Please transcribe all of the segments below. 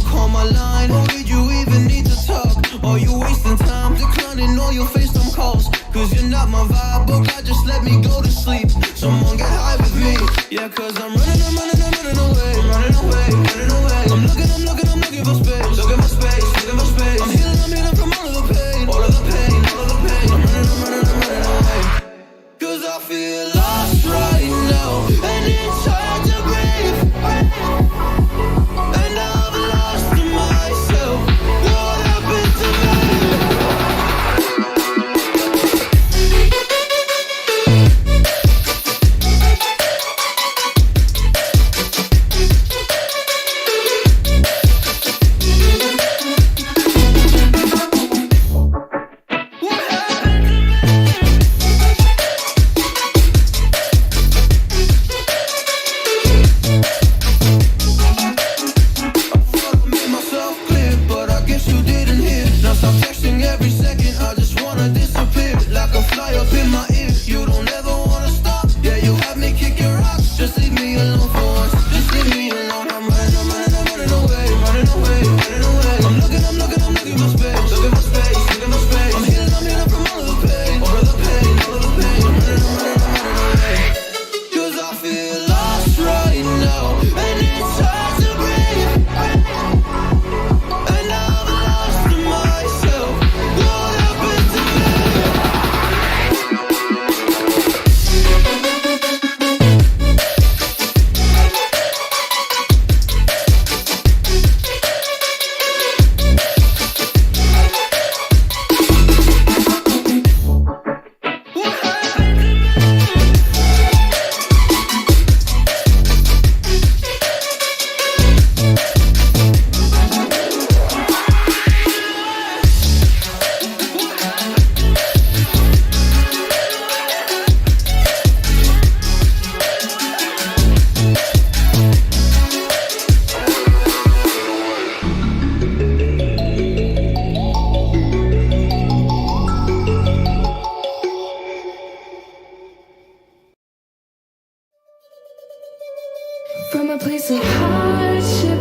call my line, or did you even need to talk? Are you wasting time declining all your FaceTime calls? Cause you're not my vibe, but God just let me go to sleep. Someone get high with me. Yeah, cause I'm running away. I'm looking for space. Looking for space. I'm healing from all of the pain. I'm running away. Cause I feel lost right now, and it's hard to breathe. And I've lost myself. What happened to me? From a place of hardship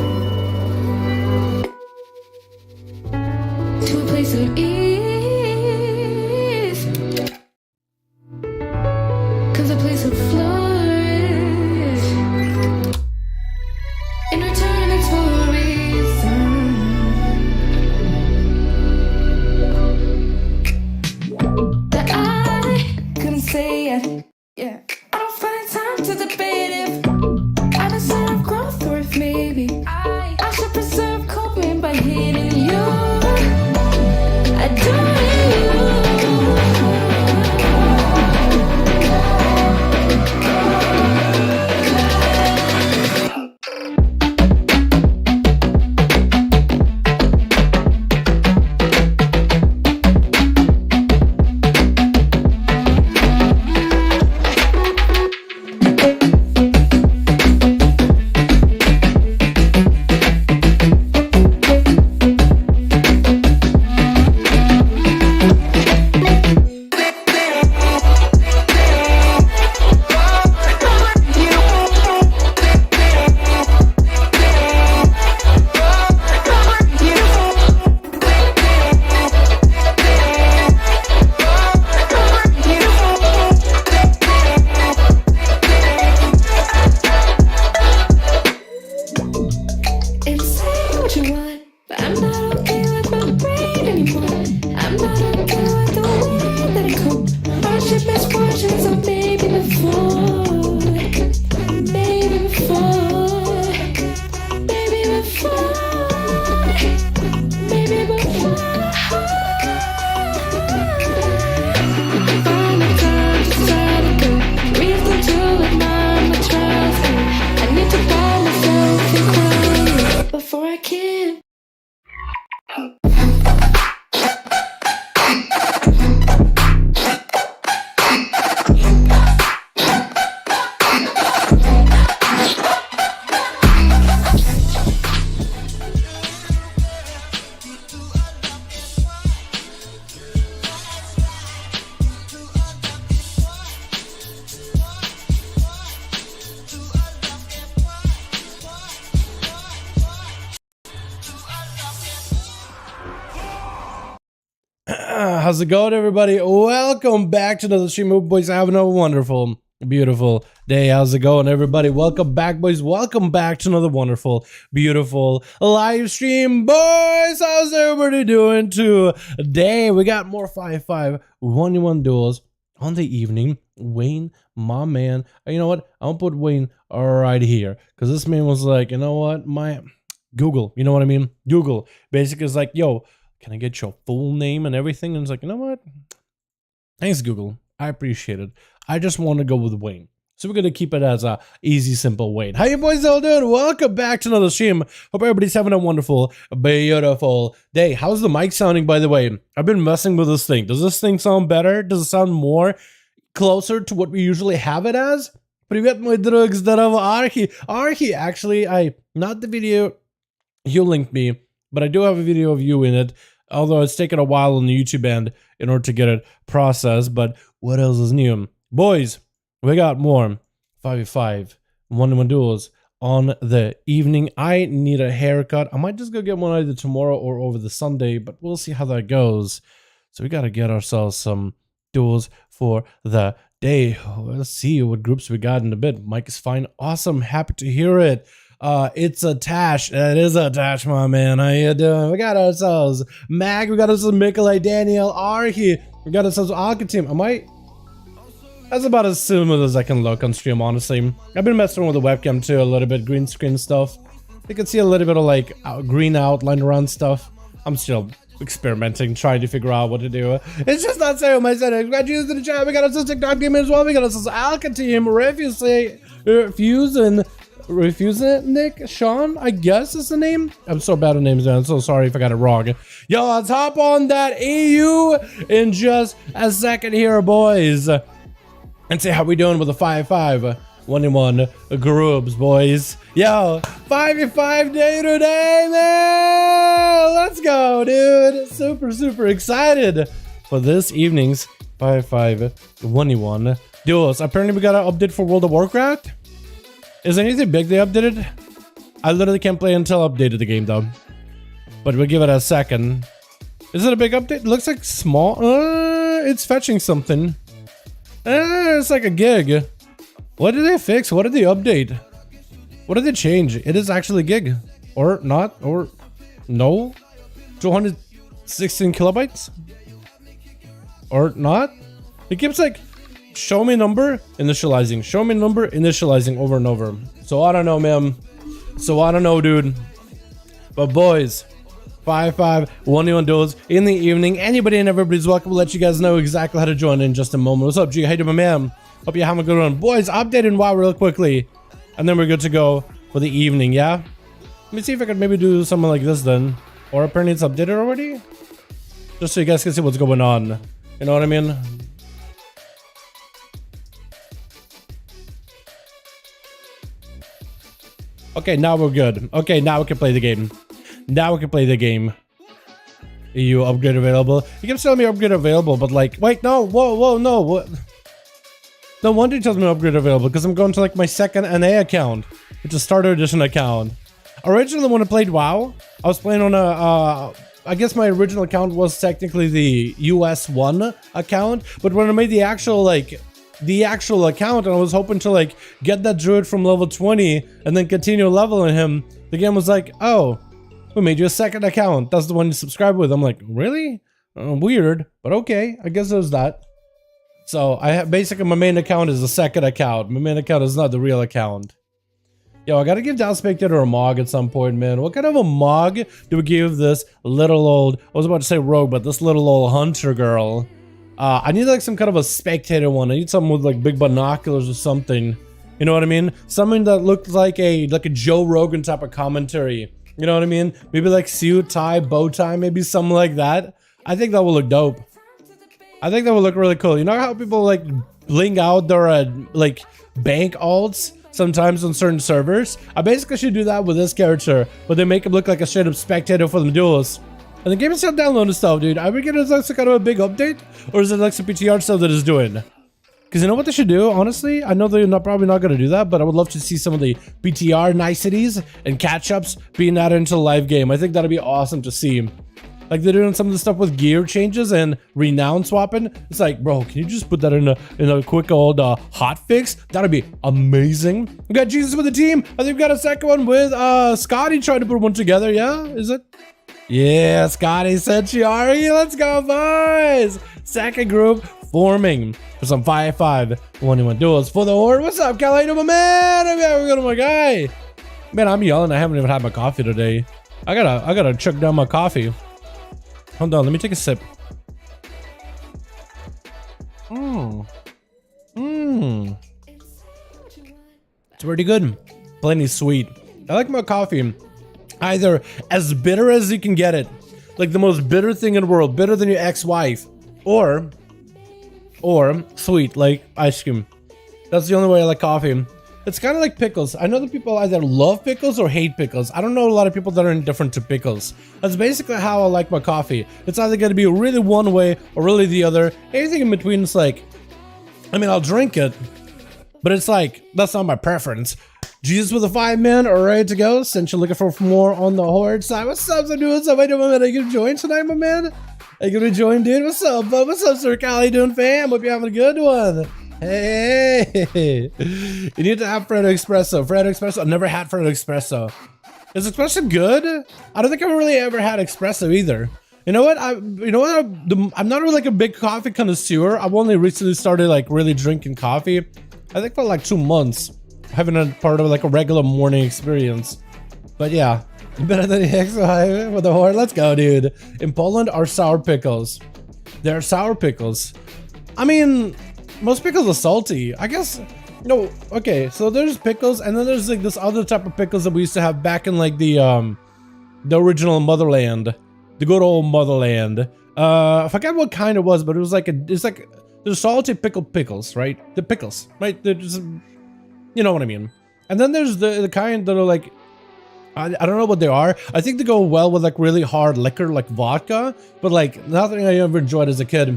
to a place of ease comes a place of flourish. In return, it's for a reason that I couldn't say yet. Yeah, I don't find time to debate if I deserve growth, or if maybe I should preserve coping by hitting you. Adore How's it going, everybody? Welcome back to another stream. Hope boys having a wonderful, beautiful day. How's it going, everybody? Welcome back, boys. Welcome back to another wonderful, beautiful live stream, boys. How's everybody doing today? We got more 5v5 1v1 duels on the evening. Wayne, my man. You know what? I'll put Wayne right here because this man was like, you know what? My Google, you know what I mean? Google basically is like, yo, can I get your full name and everything? And it's like, you know what? Thanks, Google. I appreciate it. I just want to go with Wayne. So we're going to keep it as a easy, simple Wayne. How you boys all doing? Welcome back to another stream. Hope everybody's having a wonderful, beautiful day. How's the mic sounding, by the way? I've been messing with this thing. Does this thing sound better? Does it sound more closer to what we usually have it as? Привет, my drugs, здорово, Arhi. Arhi, actually, not the video you linked me, but I do have a video of you in it. Although it's taken a while on the YouTube end in order to get it processed. But what else is new? Boys, we got more 5v5 1v1 duels on the evening. I need a haircut. I might just go get one either tomorrow or over the Sunday, but we'll see how that goes. So we got to get ourselves some duels for the day. Let's see what groups we got in a bit. Mike is fine. Awesome. Happy to hear it. It's a Tash. It is a Tash, my man. How you doing? We got ourselves Mag. We got ourselves Mikolai, Daniel, Arhi. We got ourselves Alka-Team. That's about as smooth as I can look on stream, honestly. I've been messing with the webcam too, a little bit, green screen stuff. You can see a little bit of like green outline around stuff. I'm still experimenting, trying to figure out what to do. It's just not saying my settings. We got you in the chat. We got ourselves TikTok game as well. We got ourselves Alka-Team, Refusing it, Nick? Sean, I guess is the name. I'm so bad at names, man. I'm so sorry if I got it wrong. Yo, let's hop on that EU in just a second here, boys. And see how we doing with the 5v5 1v1 groups, boys. Yo, 5v5 day today, man. Let's go, dude. Super excited for this evening's 5v5 1v1 duels. Apparently, we got an update for World of Warcraft. Is there anything big they updated? I literally can't play until updated the game though. But we'll give it a second. Is it a big update? It looks like small. It's fetching something. It's like a gig. What did they fix? What did they update? What did they change? It is actually gig. Or not? Or no? 216 kilobytes? Or not? It keeps like show me number, initializing. Show me number, initializing over and over. So I don't know, man. So I don't know, dude. But boys, 5v5 1v1 duels in the evening. Anybody and everybody's welcome. We'll let you guys know exactly how to join in just a moment. What's up, G? How you doing, my man? Hope you're having a good one. Boys, updating WoW real quickly. And then we're good to go for the evening, yeah? Let me see if I could maybe do something like this then. Or apparently it's updated already. Just so you guys can see what's going on. You know what I mean? Okay, now we're good. Okay, now we can play the game. Now we can play the game. EU upgrade available. You keep telling me upgrade available, but like, wait, no, whoa, no. What? No wonder you tells me upgrade available, because I'm going to like my second NA account, which is starter edition account. Originally, when I played WoW, I was playing on a, I guess my original account was technically the US1 account, but when I made the actual account and I was hoping to like get that druid from level 20 and then continue leveling him, the game was like, oh, we made you a second account. That's the one you subscribe with. I'm like, really? Weird, but okay, I guess there's that. So I have basically my main account is the second account. My main account is not the real account. Yo, I gotta give Down Spectator a mog at some point, man. What kind of a mog do we give this little old, I was about to say rogue, but this little old hunter girl? I need like some kind of a spectator one. I need something with like big binoculars or something. You know what I mean? Something that looked like a Joe Rogan type of commentary. You know what I mean? Maybe like suit, tie, bow tie, maybe something like that. I think that will look dope. I think that would look really cool. You know how people like bling out their like bank alts sometimes on certain servers? I basically should do that with this character, but they make him look like a straight up spectator for the duels. And the game is still downloading stuff, dude. Are we getting like some kind of a big update? Or is it like some PTR stuff that it's doing? Because you know what they should do, honestly? I know they're probably not going to do that, but I would love to see some of the PTR niceties and catch-ups being added into the live game. I think that'd be awesome to see. Like they're doing some of the stuff with gear changes and renown swapping. It's like, bro, can you just put that in a quick old hot fix? That'd be amazing. We got Jesus with the team. I think we got a second one with Scotty trying to put one together. Yeah, is it? Yeah, Scotty said Chiari. Let's go, boys. Second group forming for some 5v5 1v1 duels for the Horde. What's up, Cal? How you doing, my man? We're going to my guy. Man, I'm yelling. I haven't even had my coffee today. I gotta chug down my coffee. Hold on, let me take a sip. It's pretty good. Plenty sweet. I like my coffee either as bitter as you can get it, like the most bitter thing in the world, bitter than your ex-wife, or sweet like ice cream. That's the only way I like coffee. It's kind of like pickles. I know that people either love pickles or hate pickles. I don't know a lot of people that are indifferent to pickles. That's basically how I like my coffee. It's either going to be really one way or really the other. Anything in between is like, I mean, I'll drink it, but it's like, that's not my preference. Jesus with the 5 men are ready to go. Since you're looking for more on the Horde side. What's up, so doing something, my man? Are you gonna join tonight, my man? Are you gonna join, dude? What's up, bud? What's up, Sir Cal? How you doing, fam? Hope you're having a good one. Hey, you need to have Freddo Espresso. Freddo Espresso. I've never had Freddo Espresso. Is espresso good? I don't think I've really ever had espresso either. You know what? I'm not really like a big coffee connoisseur. I've only recently started like really drinking coffee. I think for like 2 months. Having a part of like a regular morning experience. But yeah, better than the XY with the Horde. Let's go, dude. In Poland are sour pickles. There are sour pickles. I mean, most pickles are salty, I guess. No, okay, so there's pickles, and then there's like this other type of pickles that we used to have back in like the original motherland, the good old motherland. I forget what kind it was, but it was like there's salty pickles, right? The pickles, right? They're just, you know what I mean. And then there's the kind that are like, I don't know what they are. I think they go well with like really hard liquor, like vodka, but like nothing I ever enjoyed as a kid.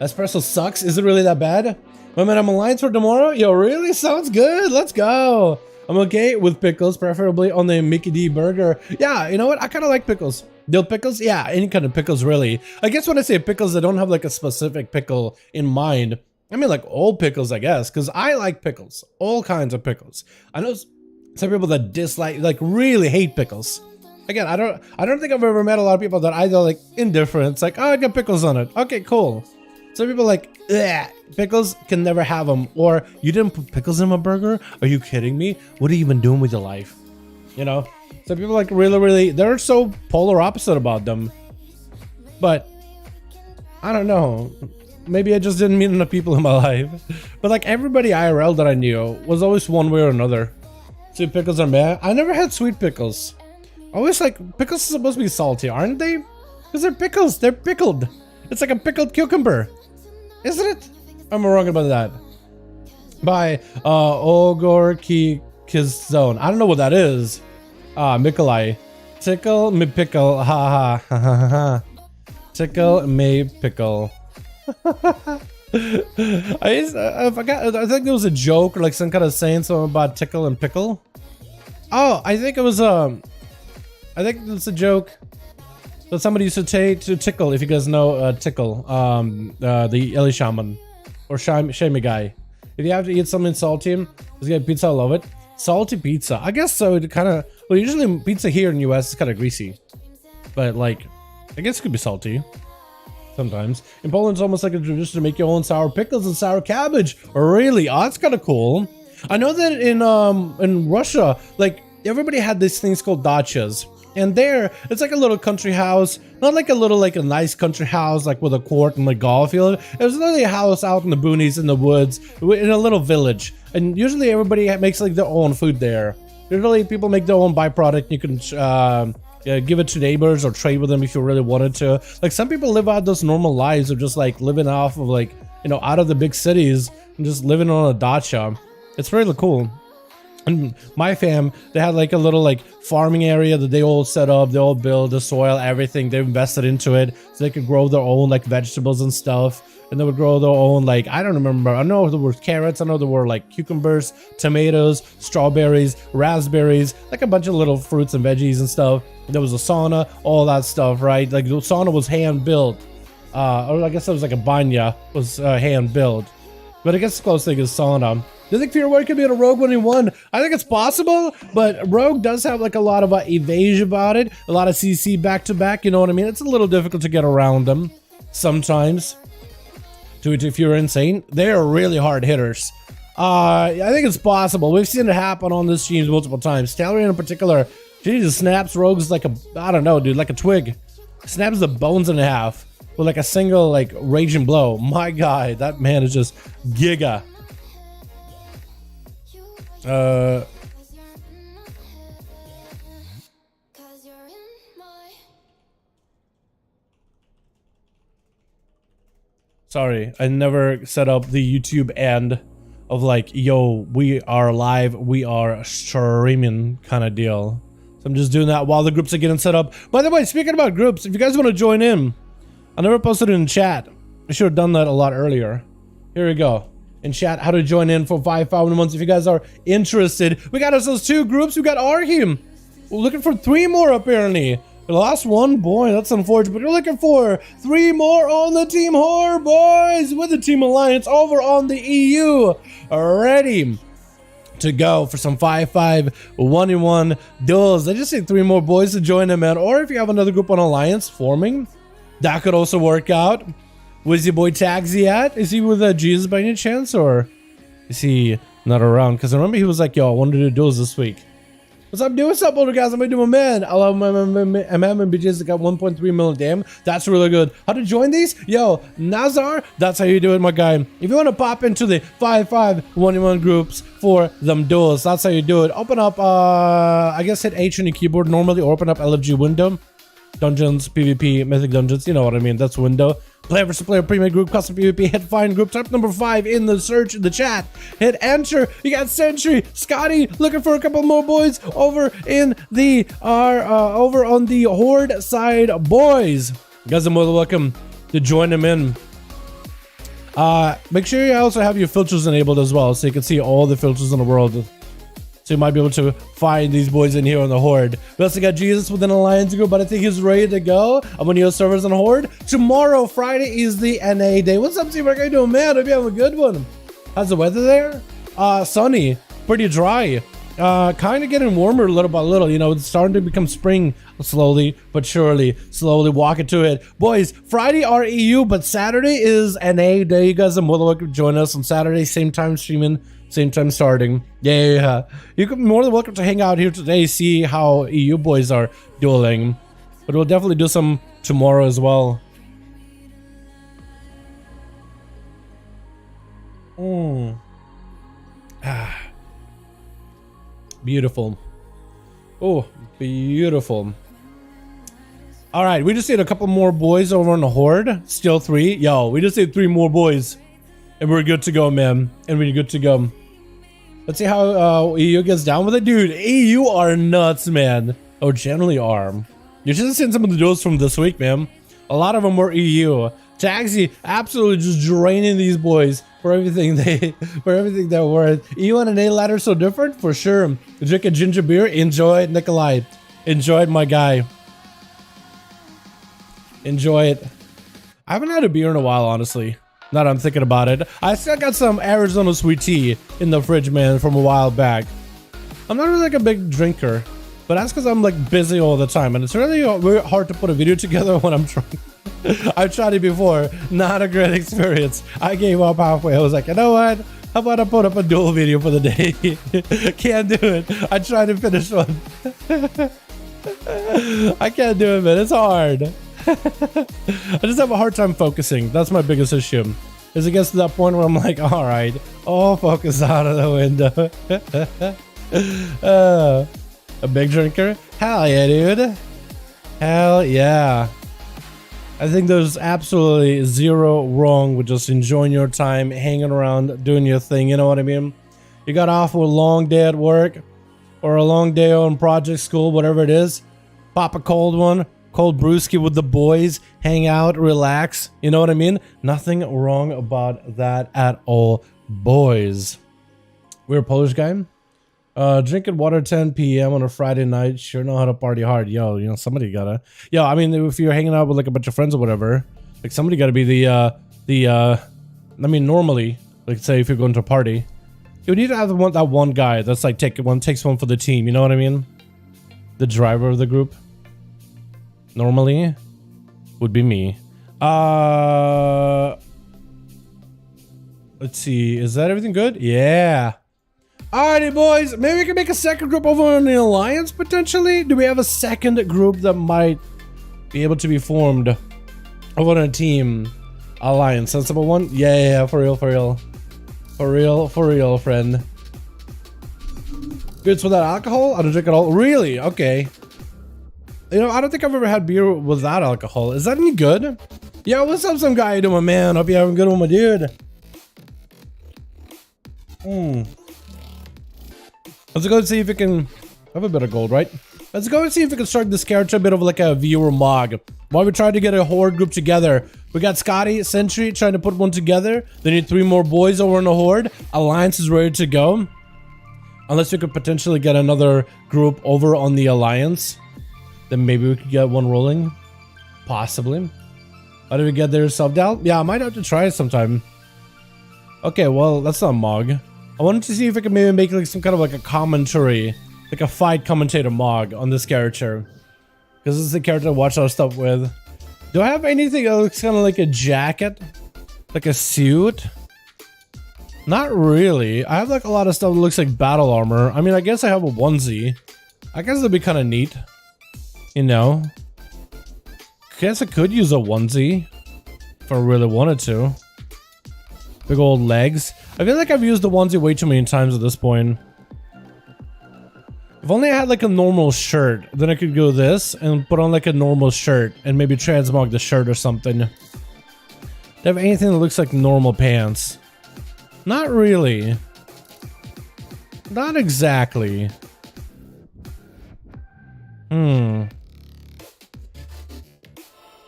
Espresso sucks. Is it really that bad? My man, I'm aligned for tomorrow. Yo, really? Sounds good. Let's go. I'm okay with pickles, preferably on the Mickey D burger. Yeah, you know what? I kind of like pickles. Dill pickles? Yeah, any kind of pickles, really. I guess when I say pickles, I don't have like a specific pickle in mind. I mean like old pickles, I guess, because I like pickles. All kinds of pickles. I know some people that dislike, like really hate pickles. Again, I don't think I've ever met a lot of people that either like indifferent. It's like, oh, I got pickles on it. Okay, cool. Some people like, ugh, pickles, can never have them. Or, you didn't put pickles in my burger? Are you kidding me? What are you even doing with your life? You know? Some people like really, they're so polar opposite about them. But, I don't know. Maybe I just didn't meet enough people in my life. But like everybody IRL that I knew was always one way or another. Sweet pickles are meh. I never had sweet pickles. Always like, pickles are supposed to be salty, aren't they? Because they're pickles, they're pickled. It's like a pickled cucumber. Isn't it? I'm wrong about that. By Ogor Kizone. I don't know what that is. Mikolai. Tickle me pickle. Ha ha ha ha ha. Tickle me pickle. I forgot. I think there was a joke or like some kind of saying something about tickle and pickle. Oh, I think it was I think it's a joke that somebody used to take to tickle. If you guys know tickle, the Eli Shaman or Shame guy. If you have to eat something salty, just get pizza. I love it. Salty pizza. I guess so. It kind of, well, usually pizza here in the US is kind of greasy, but like, I guess it could be salty. Sometimes. In Poland, it's almost like a tradition to make your own sour pickles and sour cabbage. Really? Oh, that's kind of cool. I know that in Russia, like, everybody had these things called dachas. And there, it's like a little country house. Not like a little, like a nice country house, like with a court and a golf field. It was literally a house out in the boonies, in the woods, in a little village. And usually everybody makes like their own food there. Usually people make their own byproduct. You can give it to neighbors or trade with them if you really wanted to. Like some people live out those normal lives of just like living off of like, you know, out of the big cities and just living on a dacha. It's really cool. And my fam, they had like a little like farming area that they all set up. They all built the soil, everything. They invested into it so they could grow their own like vegetables and stuff. and they would grow their own, like, I don't remember. I know there were carrots. I know there were like cucumbers, tomatoes, strawberries, raspberries, like a bunch of little fruits and veggies and stuff. There was a sauna, all that stuff, right? Like the sauna was hand built. Or I guess it was like a banya was hand built. But I guess the closest thing is sauna. Do you think Fear War could be in a Rogue 1v1? I think it's possible, but Rogue does have like a lot of evasion about it. A lot of CC back-to-back, you know what I mean? It's a little difficult to get around them sometimes. If you're insane, they're really hard hitters. I think it's possible. We've seen it happen on this stream multiple times. Dalaran in particular, she just snaps rogues like a, I don't know, dude, like a twig. Snaps the bones in half with like a single like raging blow. My God, that man is just giga. Sorry, I never set up the YouTube end of like, yo, we are live, we are streaming kind of deal. So I'm just doing that while the groups are getting set up. By the way, speaking about groups, if you guys want to join in, I never posted it in chat. I should have done that a lot earlier. Here we go. In chat, how to join in for 5V5 1v1s if you guys are interested. We got ourselves 2 groups. We got Arhim. We're looking for 3 more apparently. We lost 1, boy, that's unfortunate. But we're looking for 3 more on the Team Horror, boys, with the Team Alliance over on the EU. Ready to go for some 5V5 1v1 duels. I just need 3 more boys to join them, man. Or if you have another group on Alliance forming, that could also work out. Where's your boy Tagsy at? Is he with Jesus by any chance, or is he not around? Because I remember he was like, yo, I wanted to do duels this week. What's up, dude? What's up, older guys? I'm gonna do my man. I love my BJs that got 1.3 million. Damn, that's really good. How to join these? Yo, Nazar, that's how you do it, my guy. If you want to pop into the 5V5 1v1 groups for them duels, that's how you do it. Open up, I guess hit H on your keyboard normally, or open up LFG window. Dungeons, PvP, Mythic Dungeons, you know what I mean, that's window. Player versus player, premier group, custom PvP, hit find group, type number 5 in the search in the chat. Hit enter. You got Sentry, Scotty, looking for a couple more boys over in the over on the Horde side, boys. You guys are more than welcome to join them in. Make sure you also have your filters enabled as well, so you can see all the filters in the world. So you might be able to find these boys in here on the Horde. We also got Jesus with an Alliance group, but I think he's ready to go. I'm on your servers on Horde. Tomorrow, Friday, is the NA day. What's up, Steve? How you doing, man? Hope you have a good one. How's the weather there? Sunny, pretty dry. Kind of getting warmer little by little. You know, it's starting to become spring slowly but surely. Slowly walking to it. Boys, Friday are EU, but Saturday is NA day. You guys are more than welcome to join us on Saturday, same time streaming. Same time starting. Yeah. You can be more than welcome to hang out here today, see how EU boys are dueling. But we'll definitely do some tomorrow as well. Beautiful. Oh, beautiful. All right, we just need a couple more boys over on the Horde. Still 3. Yo, we just need 3 more boys. And we're good to go, man. And we're good to go. Let's see how EU gets down with it. Dude, EU are nuts, man. Or generally are. You should have seen some of the duels from this week, man. A lot of them were EU. Taxi absolutely just draining these boys for everything they're worth. EU and NA ladder so different? For sure. Drink a ginger beer. Enjoy it, Nikolai. Enjoy it, my guy. Enjoy it. I haven't had a beer in a while, honestly. Now that I'm thinking about it. I still got some Arizona sweet tea in the fridge, man, from a while back. I'm not really like a big drinker, but that's because I'm like busy all the time, and it's really hard to put a video together when I'm trying. I've tried it before. Not a great experience. I gave up halfway. I was like, you know what? How about I put up a duel video for the day? Can't do it. I tried to finish one. I can't do it, man. It's hard. I just have a hard time focusing. That's my biggest issue. Is it gets to that point where I'm like, all right, all focus out of the window. A big drinker? Hell yeah, dude. Hell yeah. I think there's absolutely zero wrong with just enjoying your time, hanging around, doing your thing. You know what I mean? You got off with a long day at work or a long day on project, school, whatever it is. Pop a cold one. cold brewski with the boys, hang out, relax. You know what I mean? Nothing wrong about that at all, boys. We're a Polish guy. Drinking water 10 p.m. on a Friday night. Sure know how to party hard. Yo, you know, somebody gotta. Yo, I mean, if you're hanging out with like a bunch of friends or whatever, like somebody gotta be I mean, normally, like say if you're going to a party, you need to have that one guy that's like takes one for the team. You know what I mean? The driver of the group. Normally, would be me. Let's see. Is that everything good? Yeah. Alrighty, boys. Maybe we can make a second group over in the Alliance, potentially? Do we have a second group that might be able to be formed over on a team Alliance? Sensible one? Yeah, for real, friend. Good for that alcohol? I don't drink at all. Really? Okay. You know, I don't think I've ever had beer without alcohol. Is that any good? Yo, what's up, some guy doing, man? Hope you're having a good one, my dude. Let's go and see if we can have a bit of gold, right? Let's go and see if we can start this character a bit of like a viewer mog. While we try to get a horde group together. We got Scotty, Sentry trying to put one together. They need 3 more boys over in the horde. Alliance is ready to go. Unless we could potentially get another group over on the Alliance. Then maybe we could get one rolling. Possibly. How do we get there? Self-doubt? Yeah, I might have to try it sometime. Okay, well, that's not mog. I wanted to see if I could maybe make like some kind of like a commentary, like a fight commentator mog on this character. Because this is the character I watch our stuff with. Do I have anything that looks kind of like a jacket? Like a suit? Not really. I have like a lot of stuff that looks like battle armor. I mean, I guess I have a onesie. I guess that'd be kind of neat. You know? Guess I could use a onesie. If I really wanted to. Big old legs. I feel like I've used the onesie way too many times at this point. If only I had like a normal shirt, then I could go this and put on like a normal shirt and maybe transmog the shirt or something. Do I have anything that looks like normal pants? Not really. Not exactly.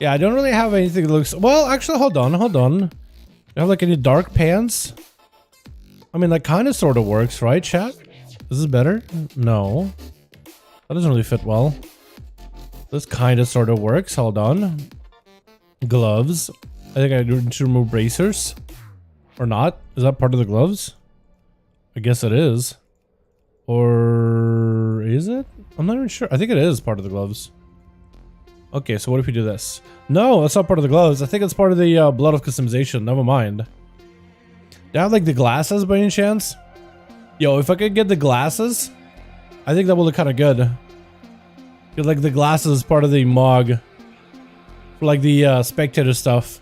Yeah, I don't really have anything that looks... Well, actually, hold on. Do you have like any dark pants? I mean, that kind of sort of works, right, chat? Is this better? No. That doesn't really fit well. This kind of sort of works. Hold on. Gloves. I think I need to remove bracers. Or not. Is that part of the gloves? I guess it is. Or is it? I'm not even sure. I think it is part of the gloves. Okay, so what if we do this? No, that's not part of the gloves. I think it's part of the blood of customization. Never mind. Do I have like the glasses by any chance? Yo, if I could get the glasses, I think that would look kind of good. Get like the glasses part of the mog. For like the spectator stuff.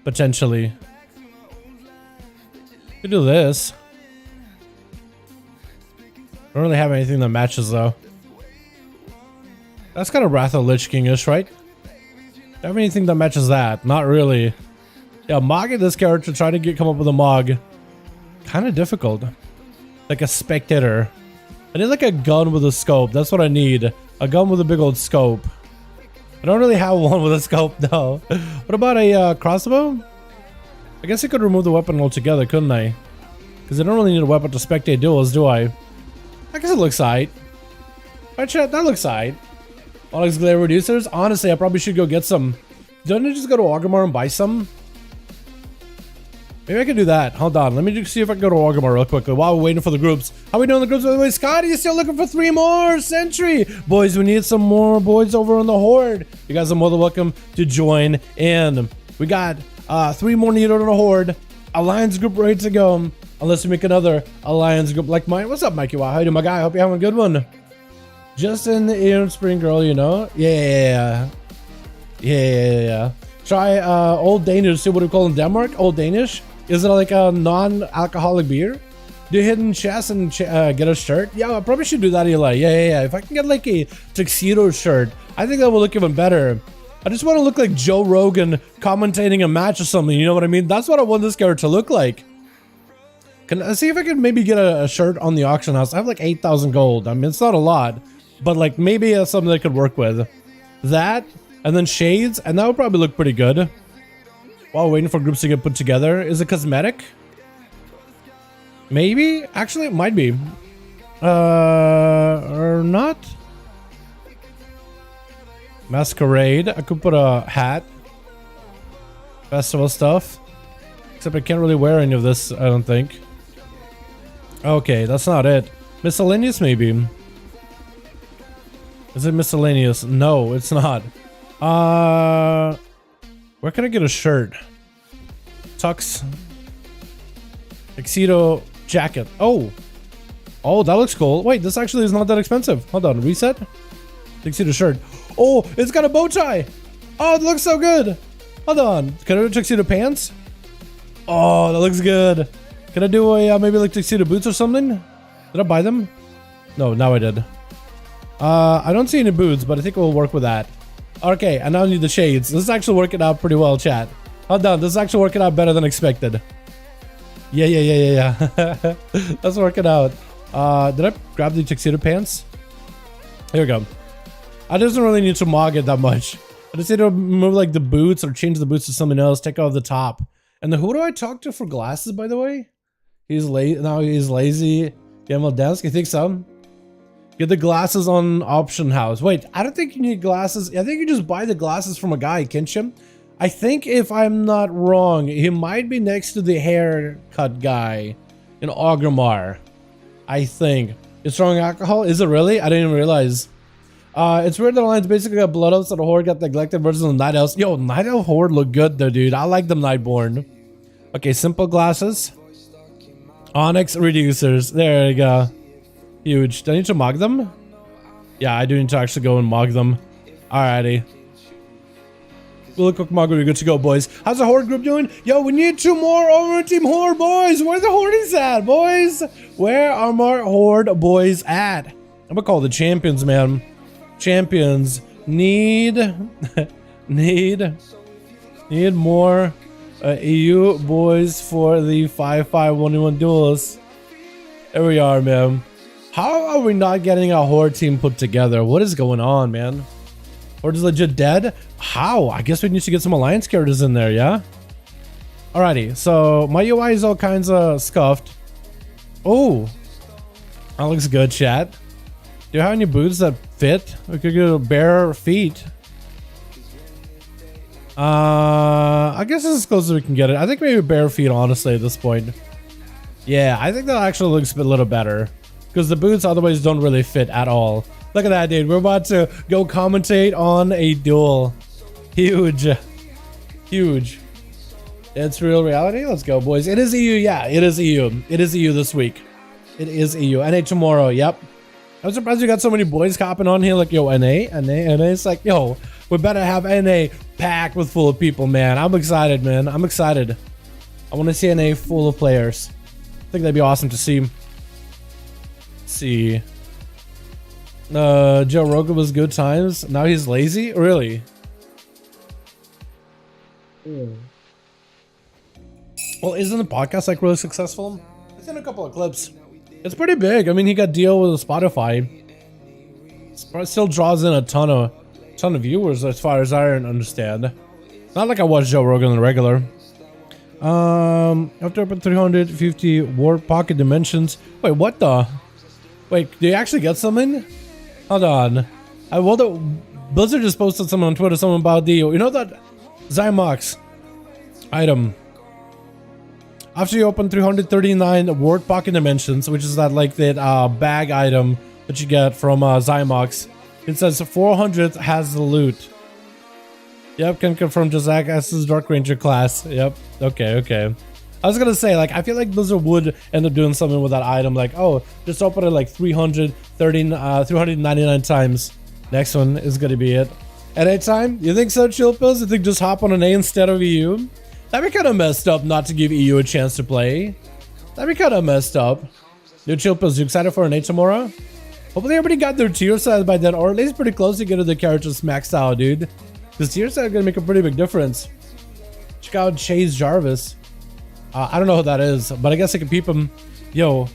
Potentially. Could do this. I don't really have anything that matches though. That's kind of Wrath of Lich King-ish, right? Do I have anything that matches that? Not really. Yeah, mogging this character, trying to come up with a mog. Kind of difficult. Like a spectator. I need like a gun with a scope. That's what I need. A gun with a big old scope. I don't really have one with a scope, though. What about a crossbow? I guess I could remove the weapon altogether, couldn't I? Because I don't really need a weapon to spectate duels, do I? I guess it looks aight. Alright, chat, that looks aight. Onyx Glare Reducers? Honestly, I probably should go get some. Don't I just go to Orgrimmar and buy some? Maybe I can do that. Hold on. Let me just see if I can go to Orgrimmar real quickly while we're waiting for the groups. How we doing the groups? By the way, Scotty is still looking for 3 more. Sentry. Boys, we need some more boys over on the Horde. You guys are more than welcome to join in. We got 3 more needed on the Horde. Alliance group ready to go. Unless we make another Alliance group like mine. What's up, Mikey? Wow, how you doing, my guy? I hope you're having a good one. Just in the ear, spring girl, you know? Yeah. Try Old Danish. See what we call in Denmark? Old Danish? Is it like a non-alcoholic beer? Do hidden chest and get a shirt? Yeah, I probably should do that, Eli. Yeah. If I can get like a tuxedo shirt, I think that will look even better. I just want to look like Joe Rogan commentating a match or something. You know what I mean? That's what I want this character to look like. Can I see if I can maybe get a shirt on the auction house? I have like 8,000 gold. I mean, it's not a lot. But like maybe something I could work with. That, And then shades, and that would probably look pretty good. While waiting for groups to get put together. Is it cosmetic? Maybe? Actually, it might be. Or not? Masquerade. I could put a hat. Festival stuff. Except I can't really wear any of this, I don't think. Okay, that's not it. Miscellaneous, maybe. Is it miscellaneous? No, it's not. Where can I get a shirt? Tux. Tuxedo jacket. Oh, that looks cool. Wait, this actually is not that expensive. Hold on, reset. Tuxedo shirt. Oh, it's got a bow tie. Oh, it looks so good. Hold on. Can I do tuxedo pants? Oh, that looks good. Can I do a maybe like tuxedo boots or something? Did I buy them? No, now I did. I don't see any boots, but I think we'll work with that. Okay, I now need the shades. This is actually working out pretty well, chat. Hold on, this is actually working out better than expected. Yeah. That's working out. Did I grab the tuxedo pants? Here we go. I just don't really need to mog it that much. I just need to move like the boots or change the boots to something else, take off the top. And then who do I talk to for glasses, by the way? He's late. Now he's lazy. Gamble desk. You think so? Get the glasses on option house. Wait, I don't think you need glasses. I think you just buy the glasses from a guy, can't you? I think if I'm not wrong, he might be next to the haircut guy in Ogrimmar. I think. It's strong alcohol? Is it really? I didn't even realize. It's weird that the lines basically got blood up, so the horde got neglected versus the night elves. Yo, night elf horde look good though, dude. I like them nightborn. Okay, simple glasses. Onyx reducers. There you go. Huge. Do I need to mog them? Yeah, I do need to actually go and mog them. Alrighty. We'll cook mog, we're good to go, boys. How's the horde group doing? Yo, we need 2 more over in Team Horde, boys. Where the hordes at, boys? Where are my horde boys at? I'm gonna call the champions, man. Champions need need more EU boys for the 5V5 1v1 duels. There we are, man. How are we not getting a horde team put together? What is going on, man? Horde is legit dead? How? I guess we need to get some alliance characters in there, yeah? Alrighty, so my UI is all kinds of scuffed. Oh, that looks good, chat. Do you have any boots that fit? We could go bare feet. I guess this is as close as we can get it. I think maybe bare feet, honestly, at this point. Yeah, I think that actually looks a little better. Because the boots otherwise don't really fit at all. Look at that, dude. We're about to go commentate on a duel. Huge. Huge. It's real reality. Let's go, boys. It is EU. Yeah, it is EU. It is EU this week. It is EU. NA tomorrow. Yep. I'm surprised you got so many boys hopping on here like, yo, NA. It's like, yo, we better have NA packed with full of people, man. I'm excited, man. I'm excited. I want to see NA full of players. I think that'd be awesome to see. See. Joe Rogan was good times. Now he's lazy? Really? Well, isn't the podcast like really successful? It's in a couple of clips. It's pretty big. I mean, he got deal with Spotify. It still draws in a ton of viewers as far as I understand. Not like I watch Joe Rogan on the regular. After open 350 Warp Pocket Dimensions. Wait, what the? Wait, do you actually get something? Hold on. Blizzard just posted something on Twitter, something about the, you know that Zymox item. After you open 339 Ward Pocket Dimensions, which is that like that bag item that you get from Zymox, it says 400 has the loot. Yep, can confirm Jazak S's Dark Ranger class. Yep. Okay. I was gonna say, like, I feel like Blizzard would end up doing something with that item, like, oh, just open it like 399 times. Next one is gonna be it. NA time? You think so, Chill Pills? You think just hop on an A instead of EU? That'd be kind of messed up not to give EU a chance to play. That'd be kind of messed up. New Chill Pills, you excited for an A tomorrow? Hopefully everybody got their tier size by then, or at least pretty close to getting the characters maxed out, dude. Because tier size is gonna make a pretty big difference. Check out Chase Jarvis. I don't know who that is, but I guess I can peep him. Yo,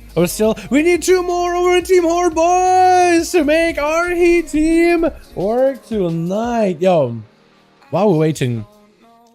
we need 2 more over in Team Horde, boys, to make our Heat team work tonight. Yo, while we're waiting,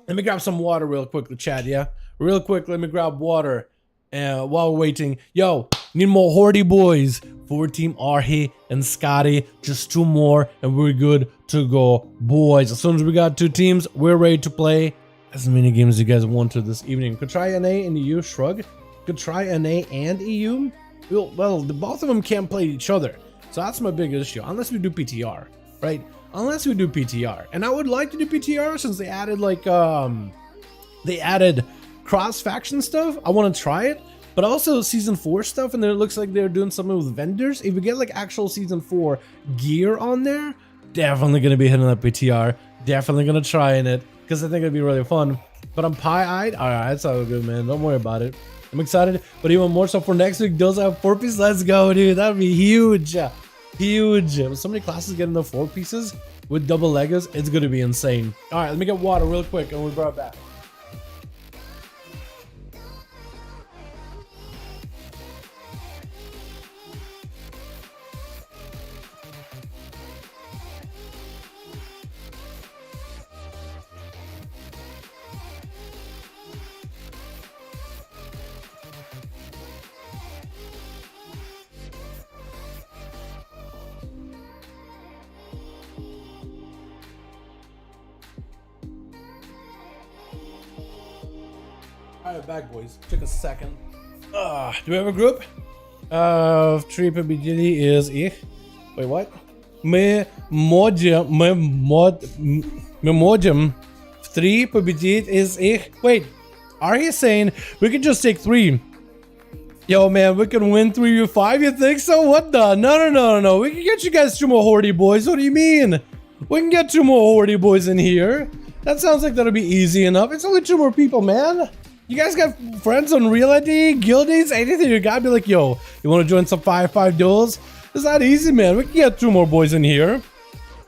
let me grab some water real quick, Chad, yeah? Real quick, let me grab water. While we're waiting, yo, need more Hordy boys for Team Arhi and Scotty. Just 2 more and we're good to go, boys. As soon as we got 2 teams, we're ready to play as many games as you guys want to this evening. Could try NA and EU, shrug. Could try NA and EU. Well, the both of them can't play each other. So that's my big issue, unless we do PTR, right? Unless we do PTR. And I would like to do PTR since they added like, they added cross-faction stuff. I want to try it, but also season 4 stuff, and then it looks like they're doing something with vendors. If we get like actual season 4 gear on there, definitely gonna be hitting that PTR, definitely gonna try in it because I think it'd be really fun. But I'm pie-eyed. All right, that's all good, man, don't worry about it. I'm excited, but even more so for next week. Those have 4 pieces. Let's go, dude. That'd be huge, huge. With so many classes getting the 4 pieces with double Legos, it's gonna be insane. All right, let me get water real quick and we'll be right back. Alright, back, boys. Took a second. Do we have a group? 3 победителей is ich. Wait, what? Мы можем 3 победить is ich. Wait, are you saying we could just take 3? Yo, man, we can win 3v5? You think so? What the? No. We can get you guys 2 more Hordy boys. What do you mean? We can get 2 more Hordy boys in here. That sounds like that'll be easy enough. It's only 2 more people, man. You guys got friends on Real ID, Guildies, anything? You gotta be like, yo, you want to join some 5v5 duels? It's not easy, man. We can get 2 more boys in here.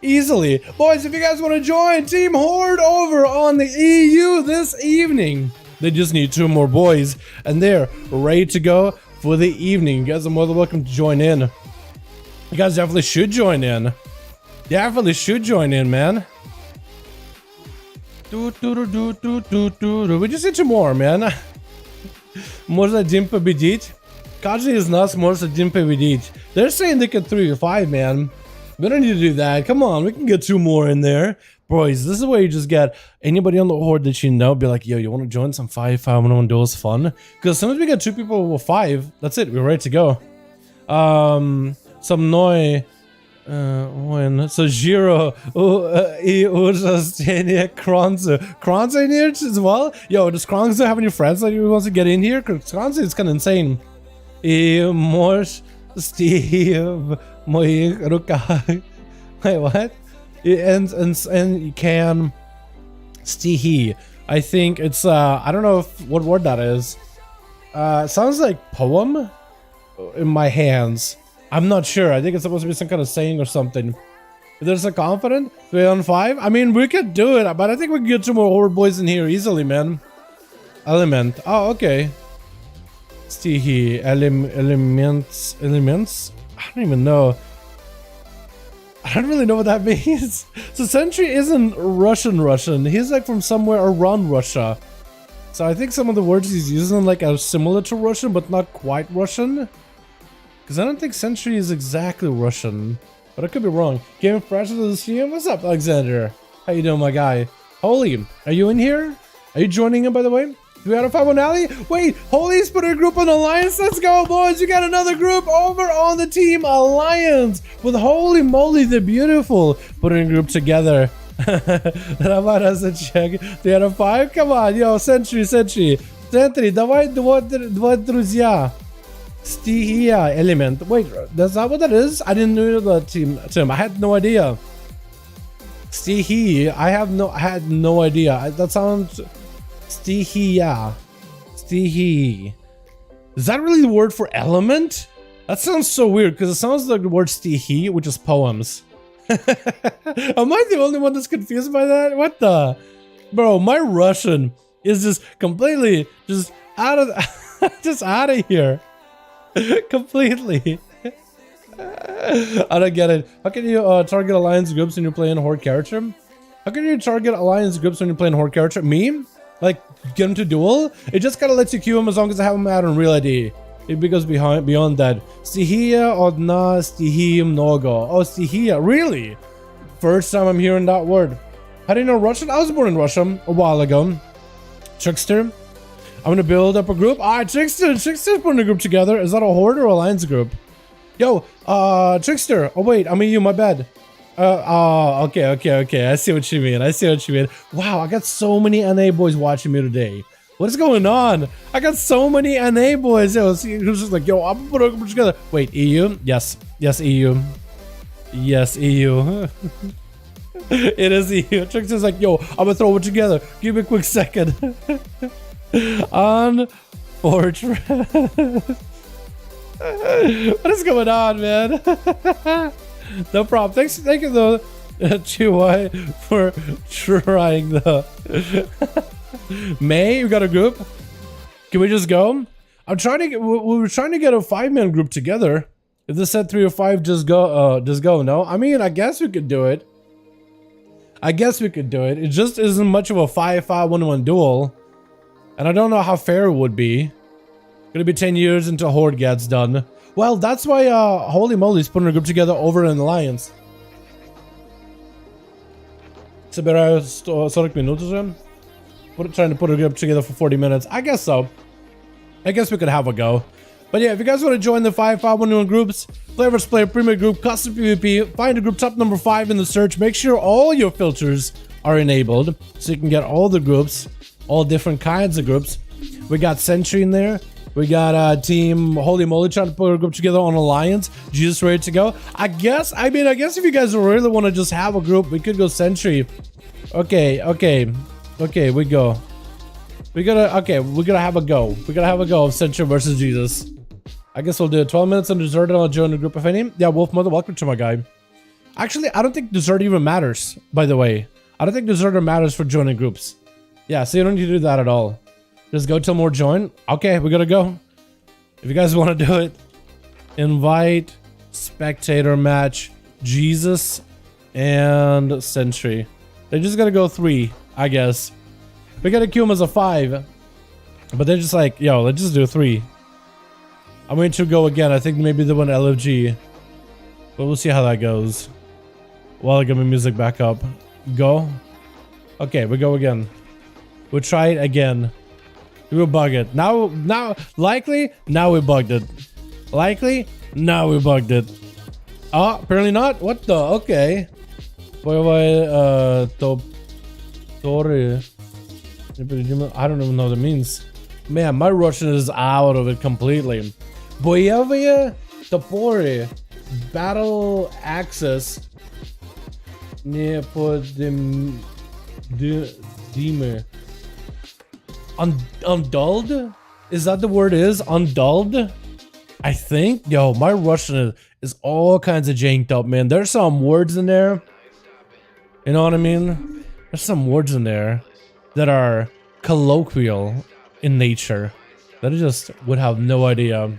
Easily. Boys, if you guys want to join Team Horde over on the EU this evening, they just need 2 more boys. And they're ready to go for the evening. You guys are more than welcome to join in. You guys definitely should join in. Definitely should join in, man. We just need 2 more, man. Можно один победить. Каждый из нас может один победить. They're saying they can 3v5, man. We don't need to do that. Come on, we can get 2 more in there. Boys, this is where you just get anybody on the Horde that you know, be like, yo, you want to join some 5v5 1v1 duels fun? Because as soon as we get 2 people with 5, that's it, we're ready to go. Some noi. So Giro и ужасение Kronze. Kronze in here as well? Yo, does Kronze have any friends that he wants to get in here? Because Kronze is kind of insane. И можешь Steve моих руках. Wait, what? And you can Stihi. I think it's I don't know what word that is. Sounds like poem in my hands. I'm not sure. I think it's supposed to be some kind of saying or something. If there's a confident 3-on-5, I mean, we could do it, but I think we can get 2 more Horde boys in here easily, man. Element. Oh, okay. Stihi. Elements. I don't even know. I don't really know what that means. So Sentry isn't Russian. He's like from somewhere around Russia. So I think some of the words he's using like are similar to Russian, but not quite Russian. Because I don't think Sentry is exactly Russian, but I could be wrong. Game fresh to the stream. What's up, Alexander? How you doing, my guy? Holy, are you in here? Are you joining him, by the way? 3-out-of-5 on Alley? Wait, Holy's put a group on Alliance. Let's go, boys. You got another group over on the Team Alliance with Holy Moly, the Beautiful. Putting a group together. Роман has a check. 3-out-of-5? Come on, yo, Sentry. Sentry, давай два друзья. Stihia element. Wait, that's not what that is? I didn't know that team. I had no idea. Stihi. I had no idea. That sounds Stihia. Stihi. Is that really the word for element? That sounds so weird because it sounds like the word stihi, which is poems. Am I the only one that's confused by that? What the? Bro, my Russian is just completely just out of just out of here. Completely. I don't get it. How can you target alliance groups when you're playing a Horde character? How can you target alliance groups when you're playing horde character? Me? Like, get them to duel? It just kind of lets you queue them as long as I have them out on real ID. It goes beyond that. Stihia odna stihia mnogo. Oh, stihia. Really? First time I'm hearing that word. How do you know Russian? I was born in Russia a while ago. Trickster. I'm gonna build up a group. Alright, Trickster's putting a group together. Is that a horde or alliance group? Yo, Trickster. Oh wait, I'm you, my bad. Okay. I see what you mean. Wow, I got so many NA boys watching me today. What is going on? I got so many NA boys. Yo, see, who's just like, yo, I'm gonna put a group together. Wait, EU? Yes, EU. Yes, EU. It is EU. Trickster's like, yo, I'm gonna throw it together. Give me a quick second. On Fortress. What is going on, man? No problem. Thank you though, Chihuahua, for trying the May. You got a group? Can we just go? I'm trying to get. We were trying to get a 5-man group together. If this said 3 or 5, just go. No, I mean, I guess we could do it. It just isn't much of a 5v5 1v1 duel, and I don't know how fair it would be. Gonna be 10 years until Horde gets done. Well, that's why Holy Moly's putting a group together over in Alliance. Собираю 40 минут уже. Trying to put a group together for 40 minutes. I guess so. I guess we could have a go. But yeah, if you guys want to join the 5v5 groups, Player vs Player Premier Group, Custom PvP, find a group top number 5 in the search. Make sure all your filters are enabled so you can get all the groups, all different kinds of groups. We got Sentry in there. We got Team Holy Moly trying to put a group together on Alliance. Jesus ready to go. I guess if you guys really want to just have a group, we could go Sentry. Okay, we go. We gotta have a go. We gotta have a go of Sentry versus Jesus. I guess we'll do it. 12 minutes on dessert and I'll join the group if any. Yeah, Wolf Mother, welcome to my guy. Actually, I don't think dessert even matters, by the way. I don't think dessert matters for joining groups. Yeah, so you don't need to do that at all. Just go till more join. Okay, we gotta go. If you guys want to do it, invite, spectator match, Jesus, and Sentry. They just gotta go 3, I guess. We gotta queue them as a 5. But they're just like, yo, let's just do 3. I'm going to go again. I think maybe the one LFG. But we'll see how that goes. While I get my music back up. Go. Okay, we go again. We'll try it again. We'll bug it. Now likely, now we bugged it. Likely, now we bugged it. Oh, apparently not. What the? Okay. I don't even know what it means. Man, my Russian is out of it completely. Boyevaya Topory. Battle access. Neopodime. Undulled? Is that the word is? Undulled? I think? Yo, my Russian is all kinds of janked up, man. There's some words in there. You know what I mean? There's some words in there that are colloquial in nature that I just would have no idea.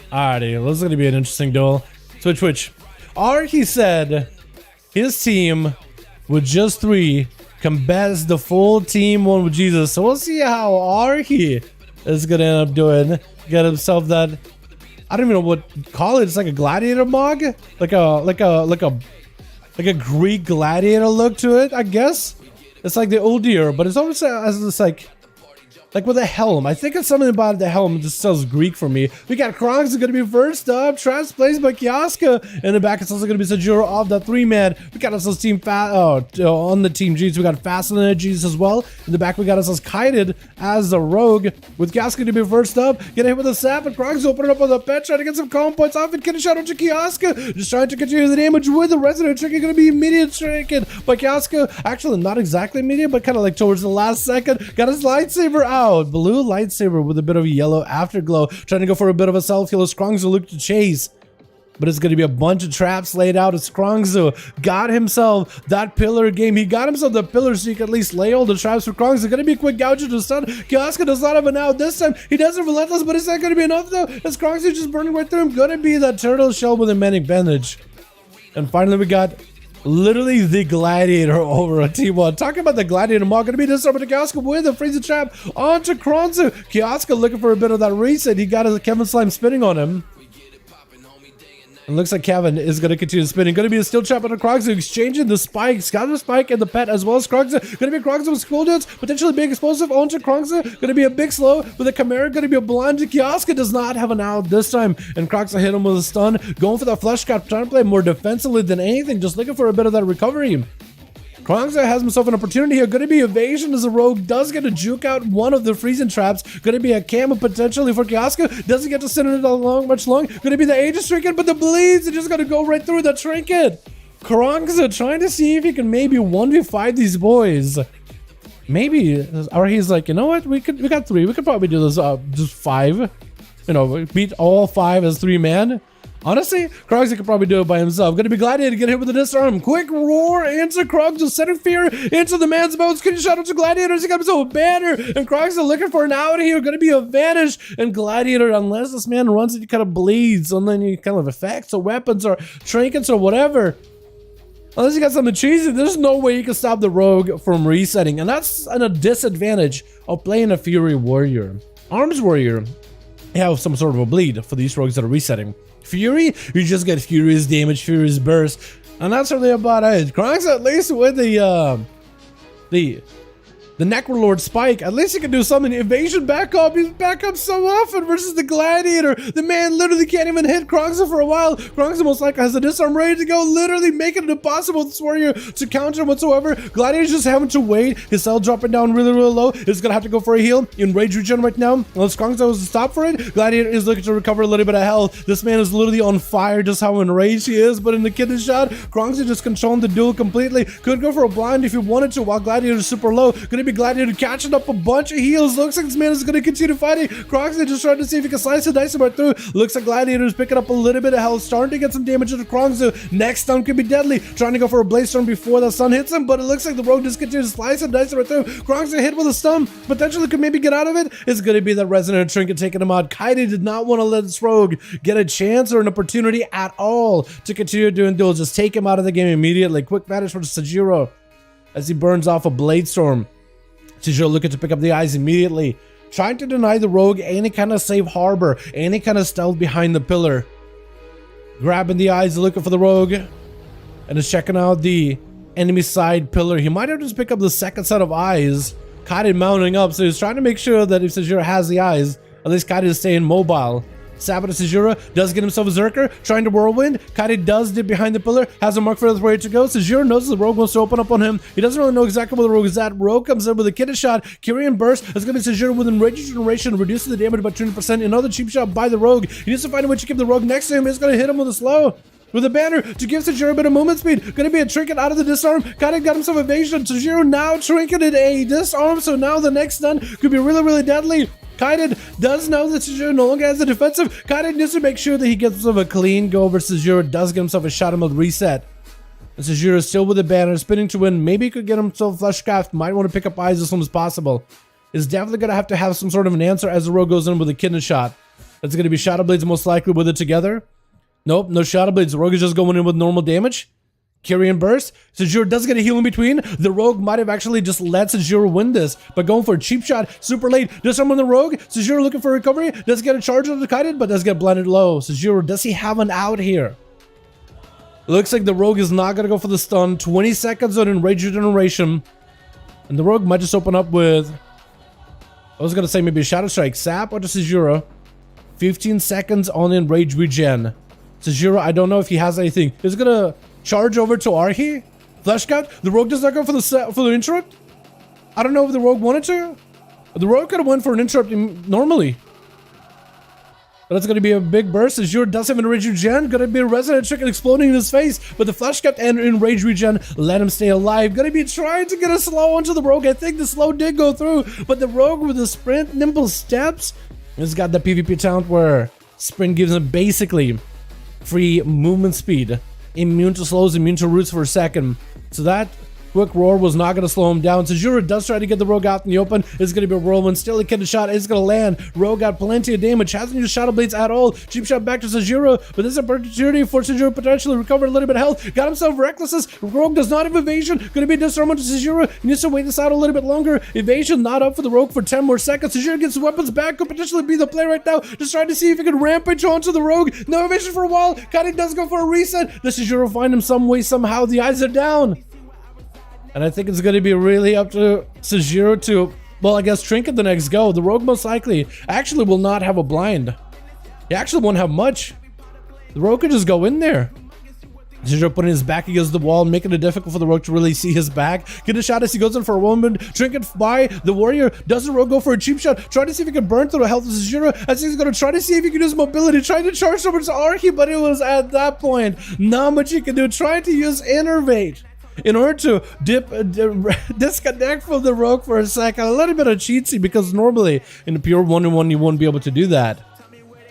Alrighty, this is gonna be an interesting duel. Switch. Arky said his team with just 3 can best the full team one with Jesus. So we'll see how Arky is gonna end up doing. Get himself that, I don't even know what to call it. It's like a gladiator mog, like a Greek gladiator look to it. I guess it's like the old year, but it's almost as this like with a helm. I think it's something about the helm just sounds Greek for me. We got Kronks is gonna be first up. Traps plays by Kiaska. In the back, it's also gonna be Sajuro off the 3-man. We got ourselves team on the team G's. We got Fast Energies as well. In the back, we got ourselves Kited as the rogue. With Kiaska to be first up. Get hit with a sap, and Kronks open up on the pet, trying to get some calm points off and get a shot out to Kiaska. Just trying to continue the damage with the resident trick. Gonna be immediate stricken by Kiaska. Actually, not exactly immediate, but kind of like towards the last second. Got his lightsaber out. Blue lightsaber with a bit of yellow afterglow. Trying to go for a bit of a self-heal. Skrongzu look to chase. But it's going to be a bunch of traps laid out. As Skrongzu got himself that pillar game. He got himself the pillar so he can at least lay all the traps for Skrongzu. Going to be a quick gouge to stun. Kiaska does not have an out this time. He does it relentless, but it's not going to be enough though. As Skrongzu just burning right through him. Going to be that turtle shell with a manic bandage. And finally we got Literally the Gladiator over a T1. Talking about the Gladiator mod, gonna be disarmed with Kioska with a freezing trap onto Kronzu. Kioska looking for a bit of that reset. He got his Kevin Slime spinning on him. And looks like Kevin is going to continue spinning. Going to be a steel trap on Krogzu, exchanging the spikes. Got the spike and the pet as well as Krogzu. Going to be Krogzu with school dudes, potentially big explosive onto Krogzu. Going to be a big slow with a Chimera. Going to be a blind. Kioska does not have an out this time. And Krogzu hit him with a stun. Going for that flush cap, trying to play more defensively than anything. Just looking for a bit of that recovery. Krogzu has himself an opportunity here. Going to be evasion as a rogue. Does get to juke out one of the freezing traps. Going to be a camo potentially for Kioska. Doesn't get to sit in it much long. Going to be the Aegis trinket, but the bleeds are just going to go right through the trinket. Krogzu trying to see if he can maybe 1v5 these boys. Maybe, or he's like, you know what? We got 3. We could probably do this just 5. You know, beat all 5 as 3 man. Honestly, Krogzu could probably do it by himself. Gonna be Gladiator, get hit with the disarm. Quick roar into Krogzu, setting fear into the man's bones. Getting shot into Gladiators. He comes to a banner, and Krogzu looking for an out here. Gonna be a vanish, and Gladiator, unless this man runs it, he kind of bleeds, and then he kind of effects or weapons or trinkets or whatever. Unless you got something cheesy, there's no way you can stop the rogue from resetting, and that's a disadvantage of playing a Fury Warrior. Arms Warrior, you have some sort of a bleed for these rogues that are resetting. Fury, you just get Furious damage, Furious burst, and that's really about it. Krogzu at least with the Necrolord spike, at least he can do something. Evasion back up, he's back up so often versus the Gladiator. The man literally can't even hit Krogzu for a while. Krogzu most likely has a disarm ready to go, literally making it impossible for this warrior to counter whatsoever. Gladiator's just having to wait. His cell dropping down really low. He's gonna have to go for a heal. Enrage regen right now. Unless Krogzu was to stop for it, Gladiator is looking to recover a little bit of health. This man is literally on fire, just how enraged he is. But in the kidney shot, Krogzu just controlling the duel completely. Could go for a blind if he wanted to, while Gladiator is super low. Gonna be Gladiator catching up a bunch of heals. Looks like this man is going to continue fighting. Krogzu just trying to see if he can slice the dice right through. Looks like Gladiator is picking up a little bit of health, starting to get some damage into Krogzu. Next stun could be deadly. Trying to go for a Blaze Storm before the sun hits him, but it looks like the rogue just continues to slice and dice right through. Krogzu hit with a stun. Potentially could maybe get out of it. It's going to be that Resonant Trinket taking him out. Kaide did not want to let this rogue get a chance or an opportunity at all to continue doing duels. Just take him out of the game immediately. Quick vanish for Sajiro as he burns off a Blade Storm. Sajiro looking to pick up the eyes immediately, trying to deny the rogue any kind of safe harbor, any kind of stealth behind the pillar. Grabbing the eyes, looking for the rogue, and is checking out the enemy side pillar. He might have just picked up the second set of eyes. Kaide mounting up, so he's trying to make sure that if Sajiro has the eyes, at least Kaide is staying mobile. Sabota Sajiro does get himself a Zerker, trying to whirlwind. Kaide does dip behind the pillar, has a mark for the way to go. Sajiro knows the rogue wants to open up on him. He doesn't really know exactly where the rogue is at. Rogue comes in with a kidney shot. Kyrian burst. It's going to be Sajiro with Enrage Generation, reducing the damage by 20%. Another cheap shot by the rogue. He needs to find a way to keep the rogue next to him. He's going to hit him with a slow. With a banner to give Sajiro a bit of movement speed. Gonna be a trinket out of the disarm. Kaide got himself evasion. Sajiro now trinketed a disarm, so now the next stun could be really deadly. Kaide does know that Sajiro no longer has the defensive. Kaide needs to make sure that he gets himself a clean go over Sajiro. Does get himself a shot mode reset. And Sajiro is still with the banner, spinning to win. Maybe he could get himself Fleshcraft. Might want to pick up eyes as soon as possible. Is definitely going to have some sort of an answer as the rogue goes in with a kidney shot. That's going to be Shadow Blades most likely with it together. Nope, no Shadow Blades. The rogue is just going in with normal damage. Kyrian burst. Sajiro does get a heal in between. The rogue might have actually just let Sajiro win this, but going for a cheap shot super late. Disarm on the rogue. Sajiro looking for recovery. Does get a charge on the Kaide, but does get blended low. Sajiro, does he have an out here? Looks like the rogue is not gonna go for the stun. 20 seconds on Enrage Regeneration, and the rogue might just open up with, I was gonna say maybe a Shadow Strike. Sap onto Sajiro. 15 seconds on Enrage Regen. Sajiro, I don't know if he has anything. He's gonna charge over to Arhi. Fleshcraft. The rogue does not go for the interrupt. I don't know if the rogue wanted to. The rogue could have went for an interrupt normally. But it's going to be a big burst. Sajiro does have an Enrage Regen. Going to be a Resonant Trinket exploding in his face. But the Fleshcraft and Enrage Regen let him stay alive. Going to be trying to get a slow onto the rogue. I think the slow did go through. But the rogue with the sprint, nimble steps, has got the PvP talent where sprint gives him basically free movement speed. Immune to slows, immune to roots for a second. So that Quick roar was not going to slow him down. Sajura does try to get the rogue out in the open. It's going to be a whirlwind. Still a kid shot. It's going to land. Rogue got plenty of damage. Hasn't used Shadow Blades at all. Cheap shot back to Sajura, but this is an opportunity for Sajura potentially recover a little bit of health. Got himself recklessness. Rogue does not have evasion. Going to be disarmed to Sajura. He needs to wait this out a little bit longer. Evasion not up for the rogue for 10 more seconds. Sajura gets his weapons back. Could potentially be the play right now. Just trying to see if he can rampage onto the rogue. No evasion for a while. Kari does go for a reset. Does Sajura find him some way somehow? The eyes are down. And I think it's going to be really up to Sajura to, well, I guess Trinket the next go. The rogue most likely actually will not have a blind. He actually won't have much. The rogue could just go in there. Sajura putting his back against the wall, making it difficult for the rogue to really see his back. Get a shot as he goes in for a woman. Trinket by the warrior. Does the rogue go for a cheap shot? Try to see if he can burn through the health of Sajura. As he's going to try to see if he can use mobility. Trying to charge towards Archie, but it was at that point not much he can do. Trying to use Innervate in order to disconnect from the rogue for a second. A little bit of cheatsy because normally in a pure 1-on-1 you wouldn't be able to do that.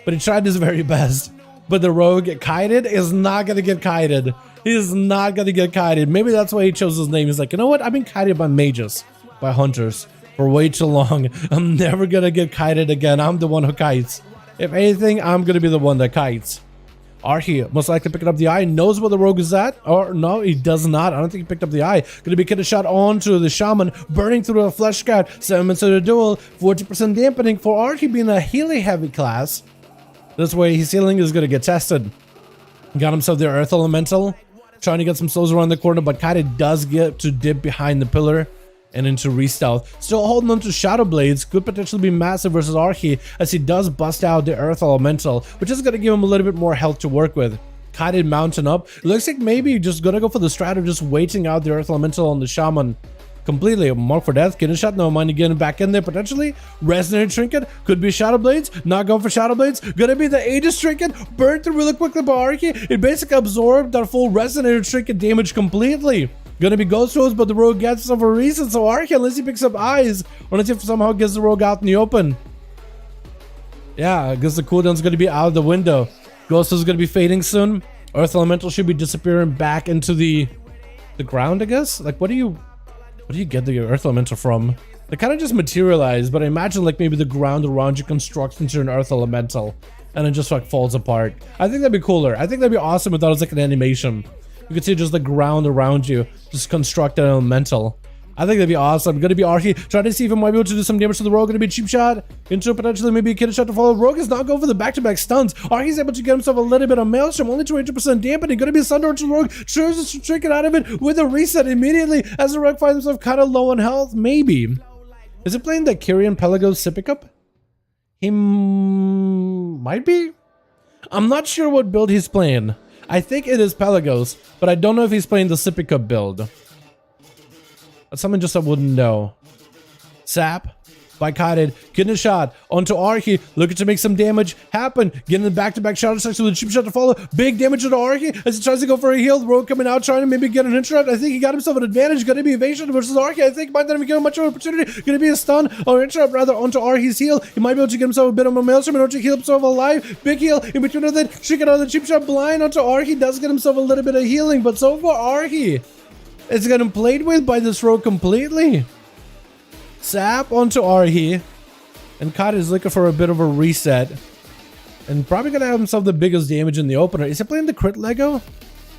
But he tried his very best. But the rogue kited is not going to get kited. He is not going to get kited. Maybe that's why he chose his name. He's like, you know what? I've been kited by mages, by hunters for way too long. I'm never going to get kited again. I'm the one who kites. If anything, I'm going to be the one that kites. Archie most likely picking up the eye, knows where the rogue is at, or no, he does not. I don't think he picked up the eye. Gonna be getting a shot onto the shaman, burning through a flesh cat. 7 minutes of the duel, 40% dampening for Archie being a healing heavy class. This way his healing is gonna get tested. Got himself the earth elemental, trying to get some souls around the corner, but kinda does get to dip behind the pillar and into re-stealth. Still holding on to Shadow Blades, could potentially be massive versus Archie as he does bust out the Earth Elemental, which is going to give him a little bit more health to work with. Kited mountain up. It looks like maybe just going to go for the strat of just waiting out the Earth Elemental on the Shaman completely. Mark for death, getting shot, no mind getting back in there potentially. Resonator Trinket, could be Shadow Blades, not going for Shadow Blades. Gonna be the Aegis Trinket, burned through really quickly by Archie. It basically absorbed that full Resonator Trinket damage completely. Gonna be Ghost Rose, but the rogue gets some for a reason, so Archie, unless he picks up eyes, or unless he somehow gets the rogue out in the open. Yeah, I guess the cooldown's gonna be out of the window. Ghost Rose is gonna be fading soon. Earth Elemental should be disappearing back into the ground, I guess? Like, what do you get the Earth Elemental from? They kind of just materialize, but I imagine like maybe the ground around you constructs into an Earth Elemental, and it just like falls apart. I think that'd be cooler. I think that'd be awesome if that was like an animation. You can see just the ground around you, just construct an elemental. I think that'd be awesome. Gonna be Archie trying to see if he might be able to do some damage to the rogue. Gonna be a cheap shot into potentially maybe a kid shot to follow. Rogue is not going for the back-to-back stuns. Archie's able to get himself a little bit of maelstrom, only 200% dampening. Gonna be a Sunder to the rogue. Chooses to trick it out of it with a reset immediately as the rogue finds himself kind of low on health. Maybe. Is it playing the Kyrian Pelagos Sipic up? He might be. I'm not sure what build he's playing. I think it is Pelagos, but I don't know if he's playing the Sipic Cup build. That's something just I wouldn't know. Sap by Kited, getting a shot onto Archie, looking to make some damage happen, getting the back-to-back shot attacks with a cheap shot to follow. Big damage to Archie as he tries to go for a heal. Rogue coming out, trying to maybe get an interrupt. I think he got himself an advantage. Gonna be evasion versus Archie. I think might not even give him much of an opportunity. Gonna be a stun or interrupt rather onto Archie's heal. He might be able to get himself a bit of a maelstrom in order to heal himself alive. Big heal in between of that. She got on the cheap shot blind onto Archie. Does get himself a little bit of healing, but so far Archie is getting played with by this rogue completely. Sap onto Archie. And Kata is looking for a bit of a reset. And probably going to have himself the biggest damage in the opener. Is he playing the crit Lego?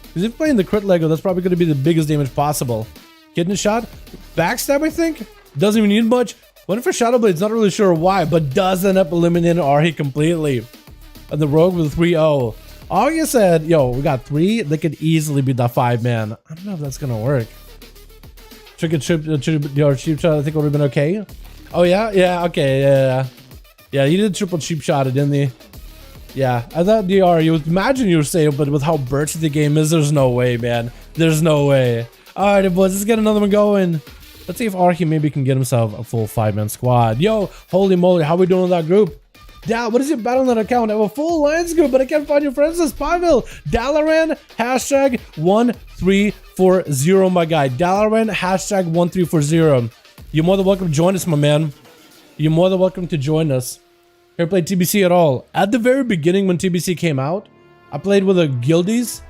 Because if playing the crit Lego, that's probably going to be the biggest damage possible. Getting a shot. Backstab, I think. Doesn't even need much. Went for Shadow Blades, not really sure why, but does end up eliminating Archie completely. And the rogue with 3-0. Archie said, yo, we got 3. They could easily beat that 5-man. I don't know if that's going to work. Cheap shot, I think would have been okay. Oh yeah, yeah, okay, yeah. He did triple cheap shot it, didn't he? Yeah, I thought DR. You would imagine you were saying, but with how birchy the game is, there's no way, man. There's no way. All right, boys, let's get another one going. Let's see if Archie maybe can get himself a full 5-man squad. Yo, holy moly, how we doing with that group? Dal, what is your battle net account? I have a full alliance group, but I can't find your friends. It's Pavel. Dalaran, hashtag 1340, my guy. Dalaran, hashtag 1340. You're more than welcome to join us, my man. You're more than welcome to join us. Ever played TBC at all? At the very beginning when TBC came out, I played with the guildies.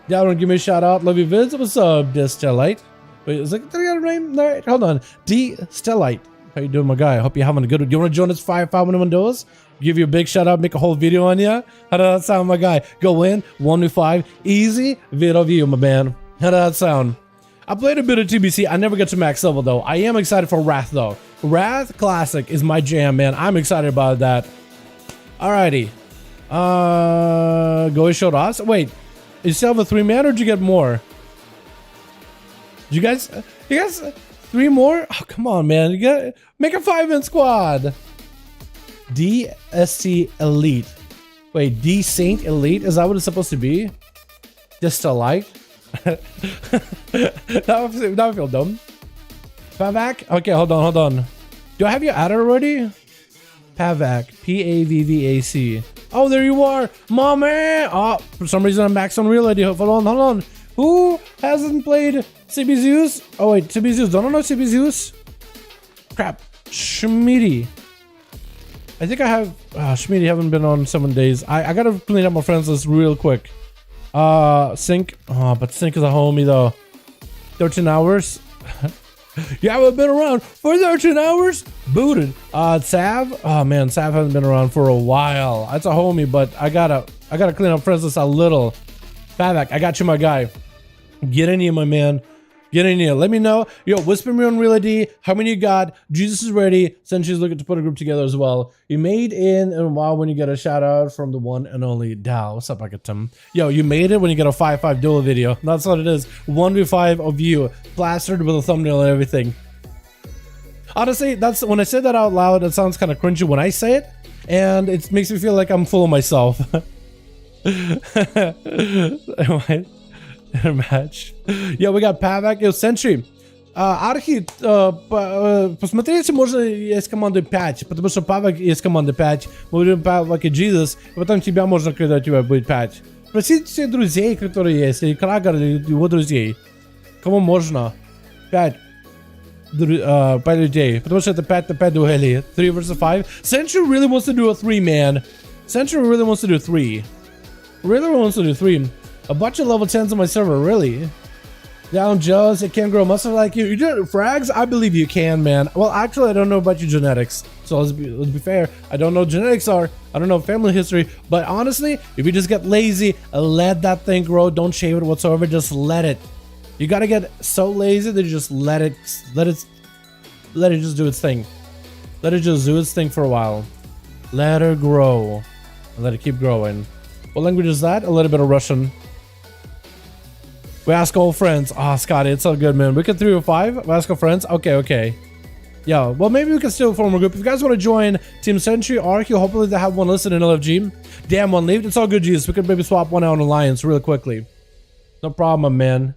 Dalaran, give me a shout out. Love you, vids. What's up, Distelite? Wait, is it the other name? All right, hold on. D Stellite. How you doing, my guy? I hope you're having a good one. Do you want to join us 5V5 1v1 DUELS? Give you a big shout out, make a whole video on you. How does that sound, my guy? Go in, 1v5, easy video view, my man. How does that sound? I played a bit of TBC. I never get to max level though. I am excited for Wrath though. Wrath Classic is my jam, man. I'm excited about that. Alrighty. Go show us. Wait, you still have a 3-man or did you get more? Did you guys 3 more? Oh, come on, man. You got make a 5-man squad. DST Elite. Wait, D Saint Elite? Is that what it's supposed to be? Just a like? Now I feel dumb. Pavac? Okay, hold on. Do I have you added already? Pavac. Pavvac. Oh, there you are. Mommy! Oh, for some reason I'm max on reality. Hold on. Who hasn't played CB Zeus? Oh, wait, CB Zeus. Don't know CB Zeus? Crap. Schmitty. I think I have. Schmitty haven't been on 7 days. I gotta clean up my friends list real quick. Sync. Oh, but Sync is a homie though. 13 hours. You haven't been around for 13 hours? Booted. Sav. Oh man, Sav hasn't been around for a while. That's a homie, but I gotta clean up friends list a little. Pavac, I got you, my guy. Get in here, my man. Get in here. Let me know. Yo, whisper me on reality. How many you got? Jesus is ready. Senchi's looking to put a group together as well. You made in a while when you get a shout out from the one and only Dal. What's up, Akatum? Yo, you made it when you get a 5v5 duel video. That's what it is. 1v5 of you, plastered with a thumbnail and everything. Honestly, that's when I say that out loud, it sounds kind of cringy when I say it, and it makes me feel like I'm full of myself. Match. Yo, we got Pavac. Yo, Sentry. Архи, посмотрите, можно есть команду 5, потому что Pavac есть команда 5. Мы будем Pavac и Jesus, и потом тебя можно, когда у тебя будет 5. Спросите всех друзей, которые есть, или Крагер, или его друзей. Кому можно? 5 людей, потому что это 5 на 5 дуэлей. 3 versus 5. Sentry really wants to do a 3-man. Sentry really wants to do 3. Really wants to do 3. A bunch of level 10s on my server, really? Down jealous, it can't grow muscle like you. You do frags? I believe you can, man. Well, actually, I don't know about your genetics. So let's be fair. I don't know what genetics are. I don't know family history. But honestly, if you just get lazy, let that thing grow. Don't shave it whatsoever. Just let it. You gotta get so lazy that you just let it just do its thing. Let it just do its thing for a while. Let her grow. And let it keep growing. What language is that? A little bit of Russian. We ask all friends. Ah, Scotty, it's so good, man. We can 3 or 5. We ask all friends. Okay. Yeah, well, maybe we can still form a group. If you guys want to join Team Sentry, Arc, hopefully they have one listed in LFG. Damn, one leaved. It's all good, Jesus. We could maybe swap one out in Alliance real quickly. No problem, man.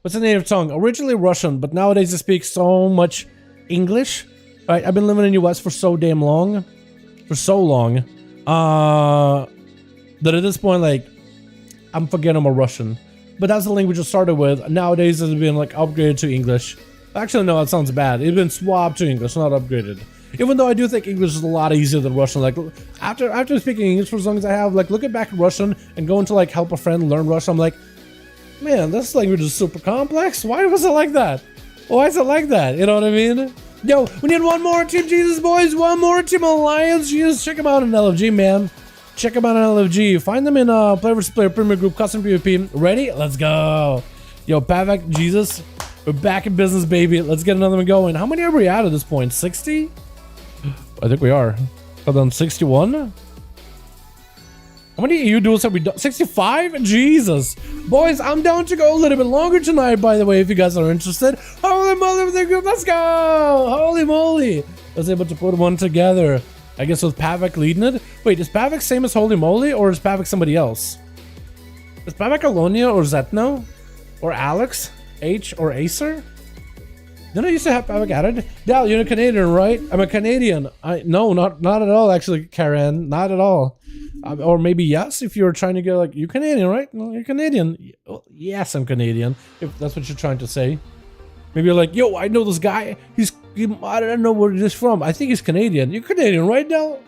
What's the native tongue? Originally Russian, but nowadays they speak so much English. Right? I've been living in the US for so damn long. For so long. That at this point, like, I'm forgetting I'm a Russian. But that's the language I started with. Nowadays, it's been like upgraded to English. Actually, no, that sounds bad. It's been swapped to English, not upgraded. Even though I do think English is a lot easier than Russian. Like after speaking English for as long as I have, like looking back at Russian and going to like help a friend learn Russian, I'm like, man, this language is super complex. Why was it like that? Why is it like that? You know what I mean? Yo, we need one more Team Jesus, boys. One more Team Alliance. Jesus, check them out in LFG, man. Check them out on LFG. Find them in Player vs. Player Premier Group Custom PvP. Ready? Let's go. Yo, Pavac, Jesus. We're back in business, baby. Let's get another one going. How many are we at this point? 60? I think we are. Hold on, 61? How many EU duels have we done? 65? Jesus. Boys, I'm down to go a little bit longer tonight, by the way, if you guys are interested. Holy mother of the group, let's go! Holy moly. I was able to put one together. I guess with Pavac leading it. Wait, is Pavac same as Holy Moly, or is Pavac somebody else? Is Pavac Alonia or Zetno? Or Alex? H or Acer? Didn't I used to have Pavac added? Dal, you're a Canadian, right? I'm a Canadian. No, not at all, actually, Karen. Not at all. Or maybe yes, if you're trying to get like, you're Canadian, right? No, you're Canadian. Well, yes, I'm Canadian, if that's what you're trying to say. Maybe you're like, yo, I know this guy. I don't know where he's from. I think he's Canadian. You're Canadian, right, Del?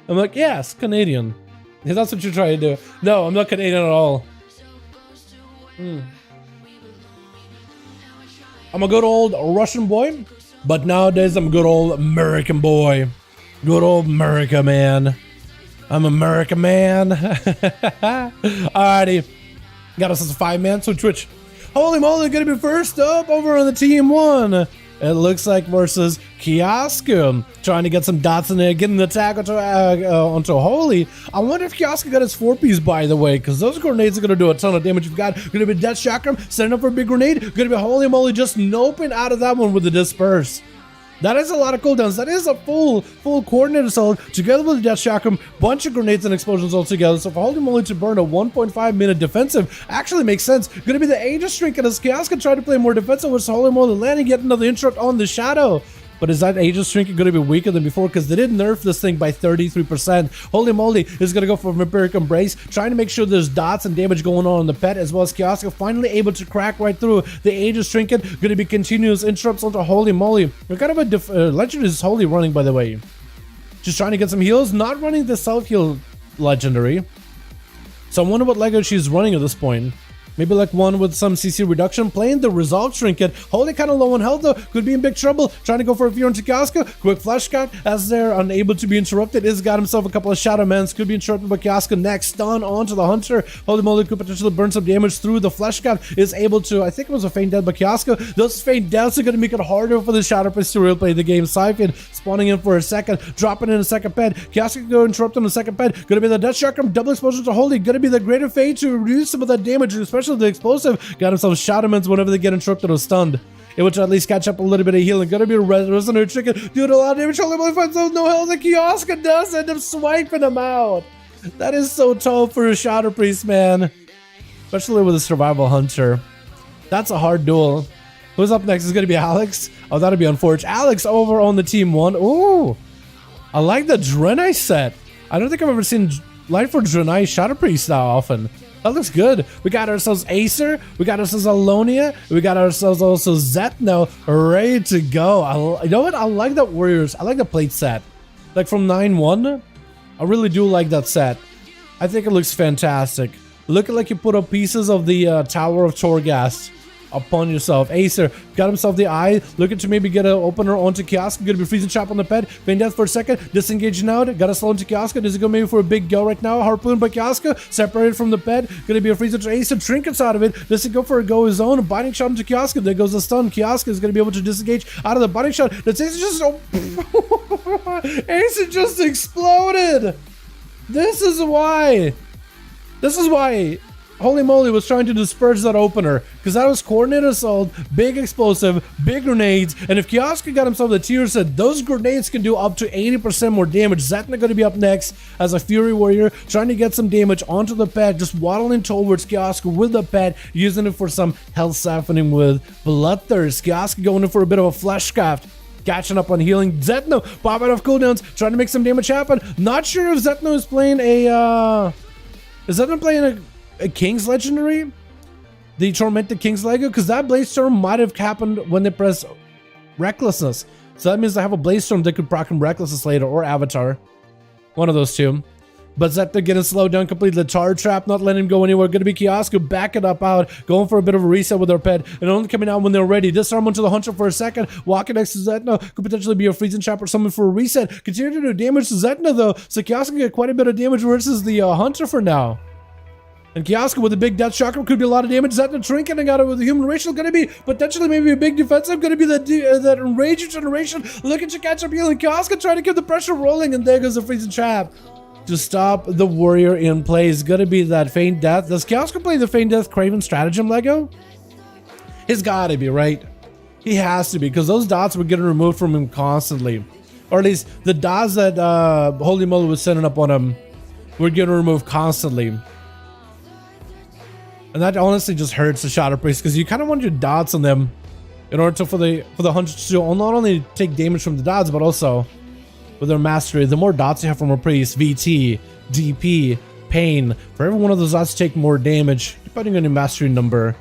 I'm like, yes, Canadian. If that's what you're trying to do. No, I'm not Canadian at all. I'm a good old Russian boy, but nowadays I'm a good old American boy. Good old America, man. I'm America, man. Alrighty. Got us as a 5-man, so Twitch. Holy moly, gonna be first up over on the team 1. It looks like versus Kiosku, trying to get some dots in there, getting the attack onto Holy. I wonder if Kiosku got his 4-piece, by the way, because those grenades are going to do a ton of damage. You've got going to be Death Chakram, setting up for a big grenade. Going to be Holy moly, just noping out of that one with the Disperse. That is a lot of cooldowns. That is a full coordinated assault together with the Death Chakram, bunch of grenades and explosions all together. So for Holy moly to burn a 1.5 minute defensive actually makes sense. Going to be the Aegis Trinket as Kiosku try to play more defensive with Holy moly landing yet another interrupt on the Shadow. But is that Aegis Trinket going to be weaker than before? Because they did nerf this thing by 33%. Holy moly is going to go for Vampiric Embrace, trying to make sure there's dots and damage going on the pet, as well as Kiosku finally able to crack right through the Aegis Trinket. Going to be continuous interrupts onto Holy moly. We're kind of a Legendary is Holy running, by the way. Just trying to get some heals, not running the self-heal Legendary. So I wonder what Lego she's running at this point. Maybe like one with some CC reduction, playing the Resolve Trinket. Holy kind of low on health though, could be in big trouble. Trying to go for a fear into Kiosku. Quick flash scout as they're unable to be interrupted. Is got himself a couple of Shadow Mans. Could be interrupted by Kiosku next. Stun onto the Hunter. Holy moly could potentially burn some damage through the flash scout. Is able to, I think it was a feint death by Kiosku. Those feint deaths are going to make it harder for the Shadow Priest to real play the game. Siphon spawning in for a second, dropping in a second ped. Kiosku can go interrupt on the second ped. Going to be the Death Chakram, double explosion to Holy. Going to be the Greater Fate to reduce some of that damage, especially the explosive. Got himself Shadowmans whenever they get interrupted or stunned. Able to at least catch up a little bit of healing. Gonna be a Resonant Trinket. Doing a lot of damage. Holy moly finds out no health. And Kiosku does end up swiping him out. That is so tall for a Shadow Priest, man. Especially with a Survival Hunter. That's a hard duel. Who's up next? Is gonna be Alex. Oh, that'll be unfortunate. Alex over on the team 1. Ooh. I like the Draenei set. I don't think I've ever seen Light for Draenei Shadow Priest that often. That looks good. We got ourselves Acer. We got ourselves Alonia. We got ourselves also Zetno ready to go. You know what? I like that Warriors. I like the plate set. Like from 9-1. I really do like that set. I think it looks fantastic. Looking like you put up pieces of the Tower of Torghast upon yourself. Acer got himself the eye, looking to maybe get an opener onto Kiosku. Gonna be freezing trap on the ped. Feint death for a second, disengaging out. Got a slow into Kiosku. Does he go maybe for a big go right now? Harpoon by Kiosku, separated from the ped. Gonna be a freezer to Acer. Trinkets out of it. Does he go for a go his own? A biting shot into Kiosku. There goes the stun. Kiosku is gonna be able to disengage out of the biting shot. Does Acer just Acer just exploded. This is why Holy moly was trying to disperse that opener, because that was coordinated assault, big explosive, big grenades, and if Kiosku got himself the tier set, those grenades can do up to 80% more damage. Zetna going to be up next as a Fury Warrior, trying to get some damage onto the pet, just waddling towards Kiosku with the pet, using it for some health siphoning with Bloodthirst. Kiosku going in for a bit of a flesh shaft. Catching up on healing. Zetno popping off cooldowns, trying to make some damage happen. Not sure if Zetno is playing a King's Legendary? The Tormented King's Lego? Because that Blaze Storm might have happened when they press Recklessness. So that means they have a Blaze Storm that could proc him Recklessness later, or Avatar. One of those two. But Zetna getting slowed down completely. The Tar Trap not letting him go anywhere. Going to be Kiosku backing up out. Going for a bit of a reset with their pet. And only coming out when they're ready. Disarm onto the Hunter for a second. Walking next to Zetna. Could potentially be a freezing trap or something for a reset. Continue to do damage to Zetna though. So Kiosku get quite a bit of damage versus the Hunter for now. And Kiosku with a big Death Chakra could be a lot of damage. Zetna Trinket and got it with the Human Racial. Going to be potentially maybe a big defensive. Going to be that Enraged Generation. Looking to catch up healing. Kiosku trying to keep the pressure rolling. And there goes the freezing trap to stop the Warrior in play. Is going to be that Feint Death. Does Kiosku play the Feint Death Craven Stratagem Lego? He's got to be, right? He has to be, because those dots were getting removed from him constantly. Or at least the dots that Holy Moly was sending up on him were getting removed constantly. And that honestly just hurts the Shadow Priest, because you kind of want your dots on them in order to, for the Hunter to not only take damage from the dots, but also with their mastery. The more dots you have from a priest, VT, DP, Pain, for every one of those dots take more damage, depending on your mastery number.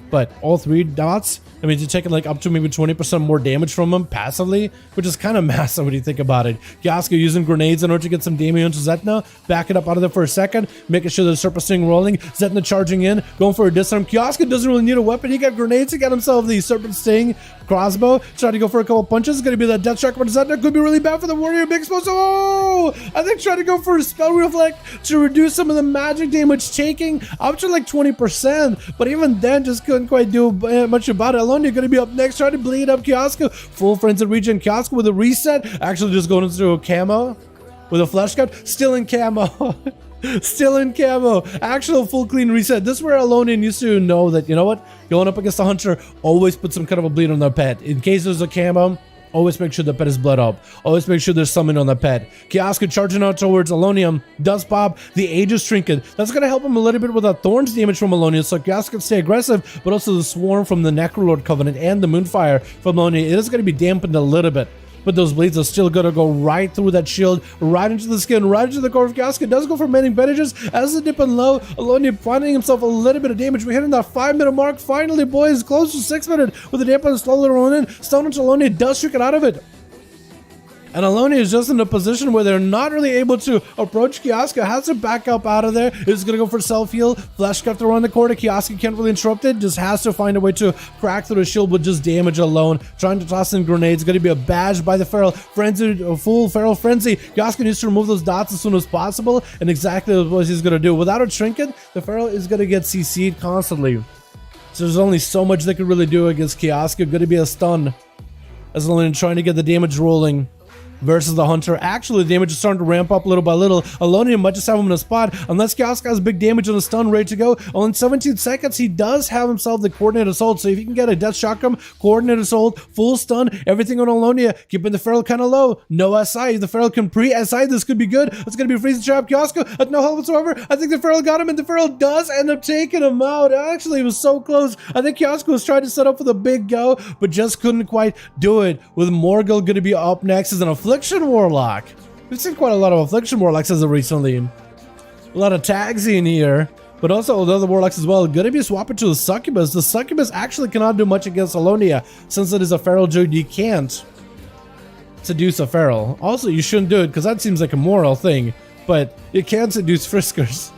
But all three dots I mean, you're taking like up to maybe 20% more damage from him passively, which is kind of massive when you think about it. Kiosko using grenades in order to get some damage into Zetna, back it up out of there for a second, making sure the Serpent Sting rolling, Zetna charging in, going for a disarm. Kiosko doesn't really need a weapon, he got grenades, he got himself the Serpent Sting crossbow, trying to go for a couple punches. It's gonna be that death shock, but Zetna could be really bad for the warrior. Big explosive. Oh, I think trying to go for a spell reflect to reduce some of the magic damage, taking up to like 20%, but even then just couldn't quite do much about it. Alonia gonna be up next, trying to bleed up Kiosko. Full frenzied regen. Kiosko with a reset, actually just going into a camo with a flesh cut, still in camo. Still in camo. Actual full clean reset. This is where Alonia needs to know that, you know what, going up against the hunter, always put some kind of a bleed on their pet. In case there's a camo, always make sure the pet is bled up. Always make sure there's something on the pet. Kiosko charging out towards Alonium. Does pop the Aegis Trinket. That's going to help him a little bit with that Thorns damage from Alonia, so Kiosko can stay aggressive, but also the Swarm from the Necrolord Covenant and the Moonfire from Alonia. It is going to be dampened a little bit. But those bleeds are still going to go right through that shield, right into the skin, right into the core of Kiosko. Does go for many bandages as the dipping low. Alonia finding himself a little bit of damage. We're hitting that 5-minute mark. Finally, boys, close to 6 minutes with the dampen slowly rolling in. Stone into Alonia does trick it out of it. And Alonia is just in a position where they're not really able to approach Kiosko. Has to back up out of there. Is going to go for self-heal. Flash kept around the corner. Kiosko can't really interrupt it. Just has to find a way to crack through the shield with just damage alone. Trying to toss in grenades. Going to be a badge by the Feral. Frenzy, full Feral Frenzy. Kiosko needs to remove those dots as soon as possible. And exactly what he's going to do. Without a trinket, the Feral is going to get CC'd constantly. So there's only so much they can really do against Kiosko. Going to be a stun. As Alonia trying to get the damage rolling versus the hunter. Actually, the damage is starting to ramp up little by little. Alonia might just have him in a spot, unless Kiosko has big damage and a stun ready to go. Well, in 17 seconds, he does have himself the coordinated assault, so if you can get a death shotgun, coordinated assault, full stun, everything on Alonia, keeping the Feral kind of low. No SI. If the Feral can pre-SI, this could be good. It's going to be freezing trap. Kiosko at no help whatsoever. I think the Feral got him, and the Feral does end up taking him out. Actually, it was so close. I think Kiosko was trying to set up for the big go, but just couldn't quite do it. With Morgul going to be up next as an Affliction Warlock. We've seen quite a lot of Affliction Warlocks as of recently. A lot of tags in here, but also the other Warlocks as well. Going to be swapping to the Succubus. The Succubus actually cannot do much against Alonia, since it is a Feral Druid. You can't seduce a Feral. Also, you shouldn't do it, because that seems like a moral thing, but you can seduce Friskers.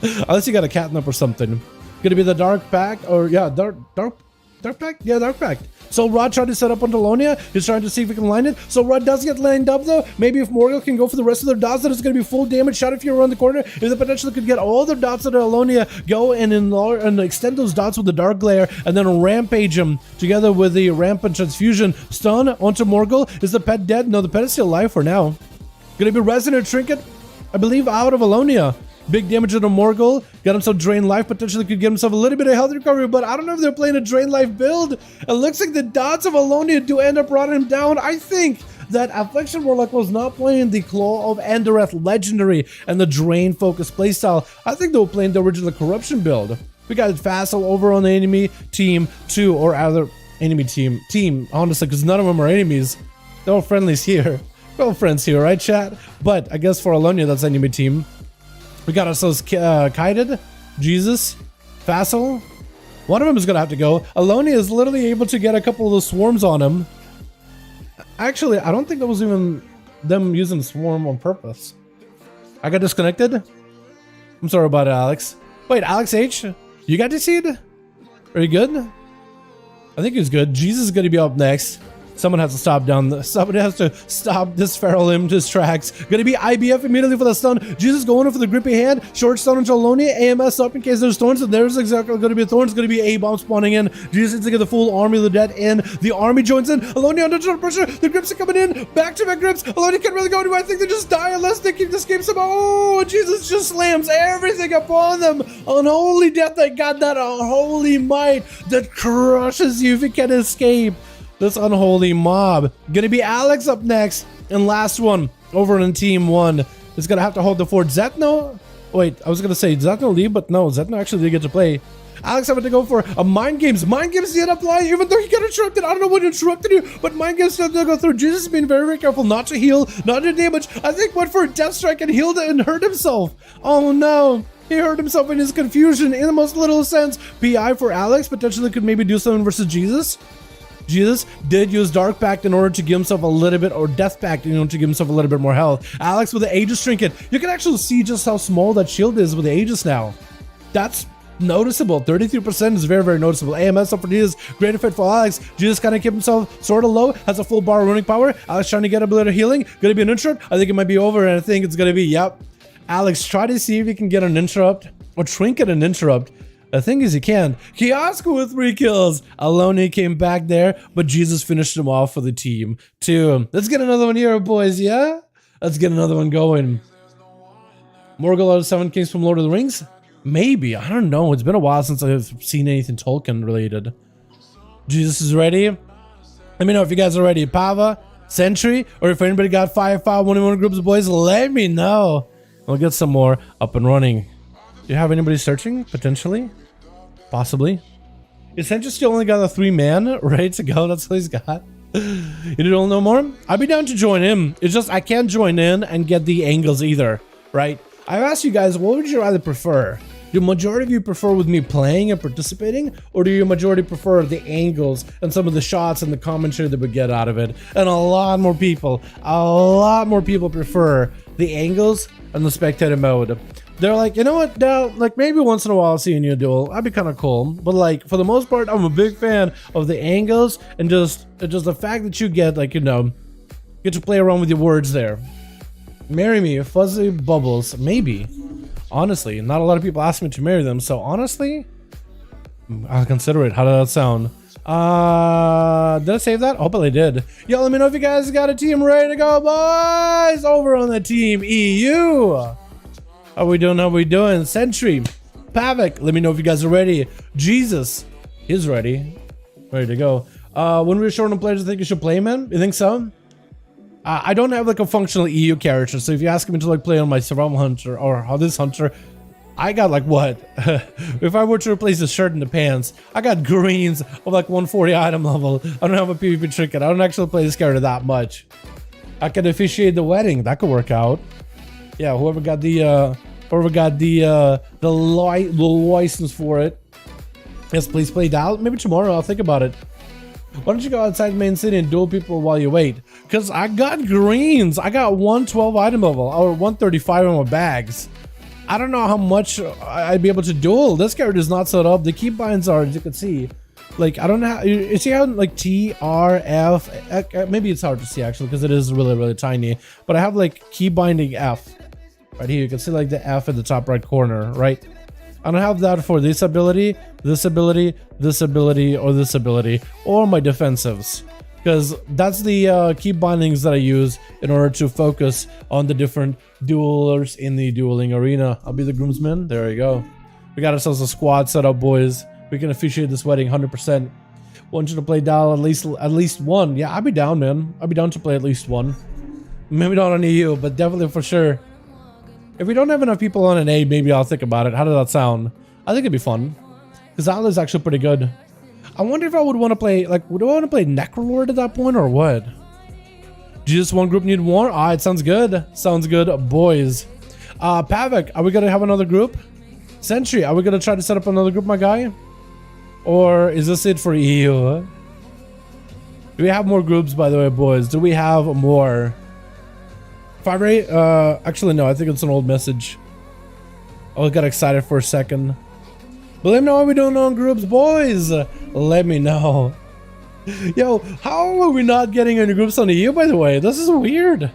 Unless you got a catnip or something. Going to be the Dark Pact, or yeah, Dark Pact? Yeah, Dark Pact. So Rod tried to set up on Alonia. He's trying to see if he can line it. So Rod does get lined up though. Maybe if Morgul can go for the rest of their dots, then it's going to be full damage shot if you're around the corner. If the potential could get all their dots out of Alonia, go and enlarge and extend those dots with the Dark Glare, and then rampage them together with the Rampant Transfusion. Stun onto Morgul. Is the pet dead? No, the pet is still alive for now. Gonna be Resonant Trinket, I believe, out of Alonia. Big damage to the Morgul. Got himself drain life. Potentially could get himself a little bit of health recovery, but I don't know if they're playing a drain life build. It looks like the dots of Alonia do end up running him down. I think that Affliction Warlock was not playing the Claw of Endoreth Legendary and the drain focused playstyle. I think they were playing the original Corruption build. We got Vassal over on the enemy team too, or other enemy team, honestly, because none of them are enemies. They're all friendlies here. We're all friends here, right, chat? But I guess for Alonia, that's enemy team. We got ourselves Kited, Jesus, Vassal. One of them is going to have to go. Alonia is literally able to get a couple of those swarms on him. Actually, I don't think that was even them using swarm on purpose. I got disconnected? I'm sorry about it, Alex. Wait, Alex H? You got DC'd? Are you good? I think he's good. Jesus is going to be up next. Someone has to somebody has to stop this Feral in his tracks. Gonna be IBF immediately for the stun. Jesus going in for the grippy hand. Short stun into Alonia. AMS up in case there's thorns. And there's exactly gonna be a thorns. Gonna be a bomb spawning in. Jesus needs to get the full army of the dead in. The army joins in. Alonia under pressure. The grips are coming in. Back to back grips. Alonia can't really go anywhere. I think they just die unless they keep this game somehow. Oh, Jesus just slams everything upon them. Unholy death. They got that unholy might that crushes you if you can escape. This unholy mob. Gonna be Alex up next. And last one over in team 1 is gonna have to hold the fort. Zetno? Wait, I was gonna say Zetno leave, but no, Zetno actually did get to play. Alex having to go for a Mind Games. Mind Games did apply, even though he got interrupted. I don't know what interrupted you, but Mind Games still go through. Jesus is being very, very careful not to heal, not to damage. I think went for a Death Strike and healed it and hurt himself. Oh no. He hurt himself in his confusion in the most little sense. PI for Alex, potentially could maybe do something versus Jesus. Jesus did use Dark Pact in order to give himself a little bit, or Death Pact in order to give himself a little bit more health. Alex with the Aegis Trinket. You can actually see just how small that shield is with the Aegis now. That's noticeable. 33% is very, very noticeable. AMS up for Jesus. Great fit for Alex. Jesus kind of kept himself sort of low. Has a full bar of runic power. Alex trying to get a bit of healing. Gonna be an interrupt. I think it might be over, and I think it's gonna be, yep. Alex, try to see if you can get an interrupt or trinket an interrupt. The thing is, he can. Kiosk with 3 kills. Aloni came back there, but Jesus finished him off for the team. 2. Let's get another one here, boys, yeah? Let's get another one going. Morgul out of 7 Kings from Lord of the Rings? Maybe. I don't know. It's been a while since I've seen anything Tolkien related. Jesus is ready. Let me know if you guys are ready. Pava, Sentry, or if anybody got 5V5 1v1 groups, boys, let me know. We'll get some more up and running. Do you have anybody searching? Potentially? Possibly? Essentially still only got a 3-man ready to go. That's all he's got. You don't know more? I'd be down to join him. It's just I can't join in and get the angles either, right? I've asked you guys, what would you rather prefer? Do majority of you prefer with me playing and participating, or do you majority prefer the angles and some of the shots and the commentary that we get out of it? And a lot more people prefer the angles and the spectator mode. They're like, you know what, now, like maybe once in a while I'll see a new duel. That'd be kind of cool. But like for the most part, I'm a big fan of the angles and just the fact that you get, like, you know, get to play around with your words there. Marry me, fuzzy bubbles, maybe. Honestly, not a lot of people ask me to marry them, so honestly, I'll consider it. How did that sound? Did I save that? Hopefully I did. Yo, let me know if you guys got a team ready to go, boys! Over on the team EU. How we doing? How we doing? Sentry, Pavik, let me know if you guys are ready. Jesus is ready. Ready to go. When we're short on players, I think you should play, man. You think so? I don't have like a functional EU character, so if you ask me to like play on my survival hunter or how this hunter, I got like what? If I were to replace the shirt and the pants, I got greens of like 140 item level. I don't have a PvP trinket. I don't actually play this character that much. I can officiate the wedding. That could work out. Yeah, whoever got the license for it. Yes, please play Dal. Maybe tomorrow. I'll think about it. Why don't you go outside main city and duel people while you wait? Because I got greens. I got 112 item level or 135 in my bags. I don't know how much I'd be able to duel. This character is not set up. The keybinds are, as you can see, like, I don't know how, you see how like T, R, F, maybe it's hard to see actually because it is really, really tiny. But I have like key binding F right here. You can see like the F in the top right corner, right? I don't have that for this ability, this ability, this ability, or this ability, or my defensives. Because that's the key bindings that I use in order to focus on the different duelers in the dueling arena. I'll be the groomsman. There we go. We got ourselves a squad set up, boys. We can officiate this wedding 100%. Want you to play Dal at least one. Yeah, I'd be down, man. I'd be down to play at least one. Maybe not on EU, but definitely for sure. If we don't have enough people on an A, maybe I'll think about it. How does that sound? I think it'd be fun. Because Dal is actually pretty good. I wonder if I would want to play, like, would I want to play Necrolord at that point or what? Do you just one group need more? Ah, it sounds good. Sounds good, boys. Pavik, are we going to have another group? Sentry, are we going to try to set up another group, my guy? Or is this it for EU? Do we have more groups, by the way, boys? Do we have more? 5V5? Actually, no, I think it's an old message. I got excited for a second. But let me know how we doing on groups, boys. Let me know. Yo, how are we not getting any groups on EU, by the way? This is weird.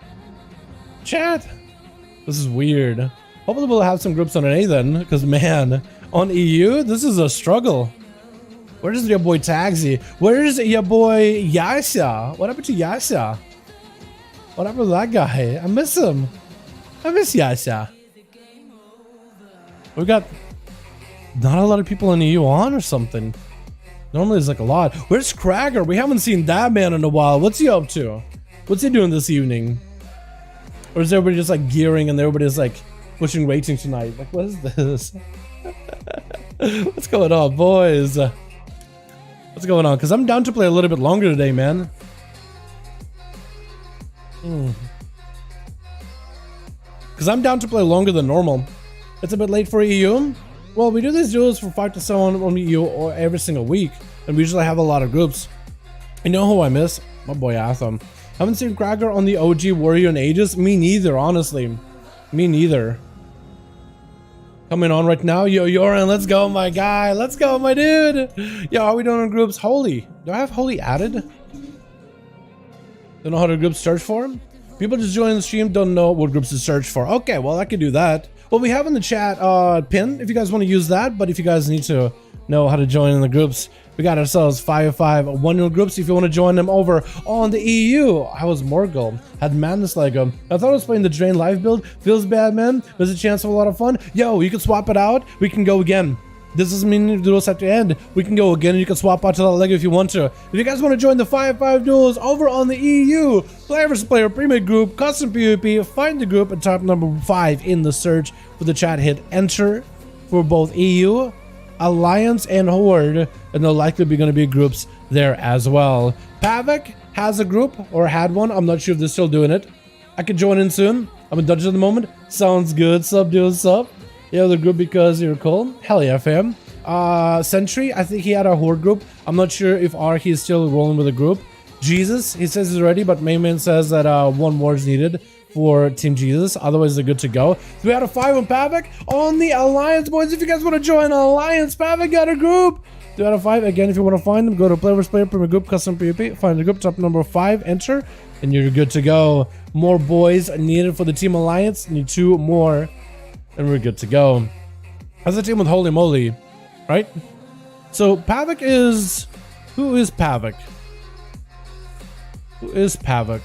Chat. This is weird. Hopefully we'll have some groups on an A then, because man, on EU, this is a struggle. Where's your boy Tagsy? Where's your boy Yasha? What happened to Yasha? What happened to that guy? I miss him. I miss Yasha. We got not a lot of people in EU on or something. Normally there's like a lot. Where's Krager? We haven't seen that man in a while. What's he up to? What's he doing this evening? Or is everybody just like gearing and everybody's like pushing ratings tonight? Like, what is this? What's going on, boys? What's going on? Because I'm down to play a little bit longer today, man. Because I'm down to play longer than normal. It's a bit late for EU. Well, we do these duels for 5 to 7 on EU or every single week, and we usually have a lot of groups. You know who I miss? My boy Atham. Haven't seen Cracker on the OG Warrior in ages. Me neither, honestly. Me neither. Coming on right now. Yo, Yoran, let's go, my guy. Let's go, my dude. Yo, how are we doing on groups? Holy. Do I have Holy added? Don't know how to group search for him? People just joining the stream don't know what groups to search for. Okay, well, I can do that. Well, we have in the chat pin if you guys want to use that, but if you guys need to know how to join in the groups, we got ourselves 5V5 1V1 groups if you want to join them over on the EU. I was Morgul, had Madness Lego. I thought I was playing the Drain live build. Feels bad, man. There's a chance of a lot of fun. Yo, you can swap it out. We can go again. This doesn't mean the duels have to end. We can go again and you can swap out to that Lego if you want to. If you guys want to join the 5V5 duels over on the EU, player versus player, premade group, custom PvP, find the group and type number 5 in the search for the chat. Hit enter for both EU, Alliance, and Horde, and there'll likely be going to be groups there as well. Pavik has a group, or had one. I'm not sure if they're still doing it. I could join in soon. I'm in Dungeon at the moment. Sounds good. Sub, dude, sub. Yeah, the group because you're cool. Hell yeah, fam. Sentry, I think he had a Horde group. I'm not sure if Arky is still rolling with a group. Jesus, he says he's ready, but Mayman says that one more is needed for Team Jesus. Otherwise, they're good to go. So we had a 5 on Pavik on the Alliance, boys. If you guys want to join Alliance, Pavik got a group. 2 out of 5. Again, if you want to find them, go to Player vs. Player, Premier Group, Custom PvP. Find the group, top number 5, enter, and you're good to go. More boys needed for the Team Alliance. Need 2 more. And we're good to go. How's the team with Holy Moly? Right? So Pavik is... Who is Pavik? Who is Pavik?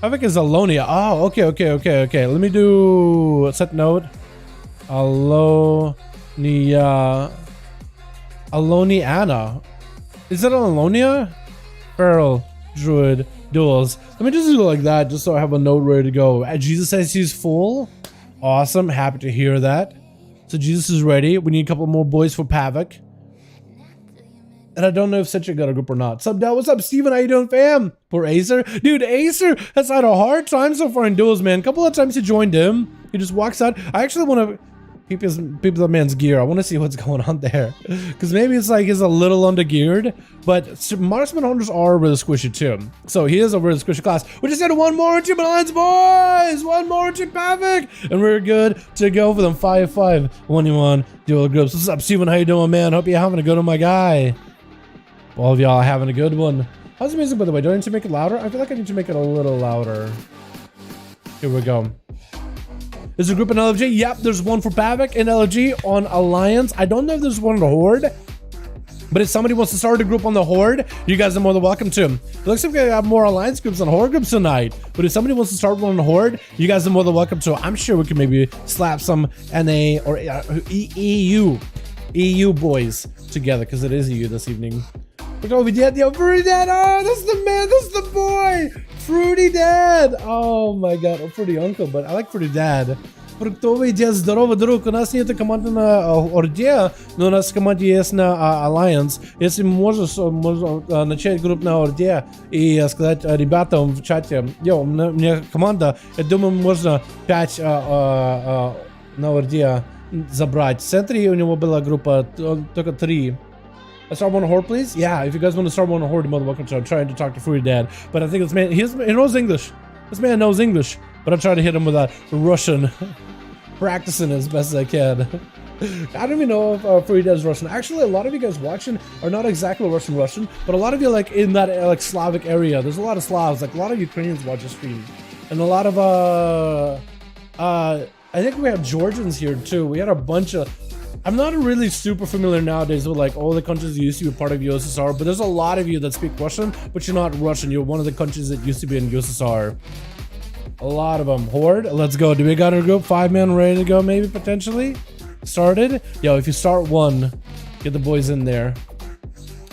Pavik is Alonia. Oh, okay. Let me do a set note. Alonia. Aloniana. Is it Alonia? Feral Druid Duels. Let me just do it like that, just so I have a note ready to go. Jesus says he's full. Awesome, happy to hear that. So Jesus is ready. We need a couple more boys for Pavik. And I don't know if Cedric got a group or not. Sup, Dad? What's up, Steven? How you doing, fam? Poor Acer. Dude, Acer has had a hard time so far in duels, man. A couple of times he joined him. He just walks out. I actually want to peep that man's gear. I want to see what's going on there. Because maybe it's like he's a little under-geared. But marksman hunters are really squishy too. So he is a really squishy class. We just had one more Team Alliance, boys! One more Team Pavik! And we're good to go for them 5-5 1v1 duel groups. What's up, Steven? How you doing, man? Hope you're having a good one, my guy. All of y'all are having a good one. How's the music, by the way? Do I need to make it louder? I feel like I need to make it a little louder. Here we go. There's a group in LFG. Yep, there's one for Pavik in LFG on Alliance. I don't know if there's one on the Horde, but if somebody wants to start a group on the Horde, you guys are more than welcome to. It looks like we have more Alliance groups than Horde groups tonight, but if somebody wants to start one on the Horde, you guys are more than welcome to. I'm sure we can maybe slap some NA or EU boys together, because it is EU this evening. Look what we did. Yo, Fruity Dad. Oh, that's the man. That's the boy. Fruity Dad. Oh my god. Oh, Fruity Uncle, but I like Fruity Dad. Фруктовый дед, здорово, друг. У нас нет команды на Орде, но у нас команда есть на Alliance. Если можешь, можно начать группу на Орде и сказать ребятам в чате, йо, у меня команда, я думаю, можно 5 на Орде забрать. В центре у него была группа только 3. I start one Horde, please? Yeah, if you guys want to start one Horde, you're welcome to. I'm trying to talk to Fruity Dad, but I think this man, he knows English. This man knows English, but I'm trying to hit him with that Russian, practicing as best as I can. I don't even know if Fruity Dad is Russian. Actually, a lot of you guys watching are not exactly Russian, but a lot of you like in that like Slavic area. There's a lot of Slavs, like a lot of Ukrainians watch the stream, and a lot of I think we have Georgians here too. We had a bunch of. I'm not really super familiar nowadays with like all the countries that used to be part of USSR, but there's a lot of you that speak Russian, but you're not Russian. You're one of the countries that used to be in USSR. A lot of them. Horde, let's go. Do we got our group? 5-man ready to go, maybe potentially? Started? Yo, if you start one, get the boys in there.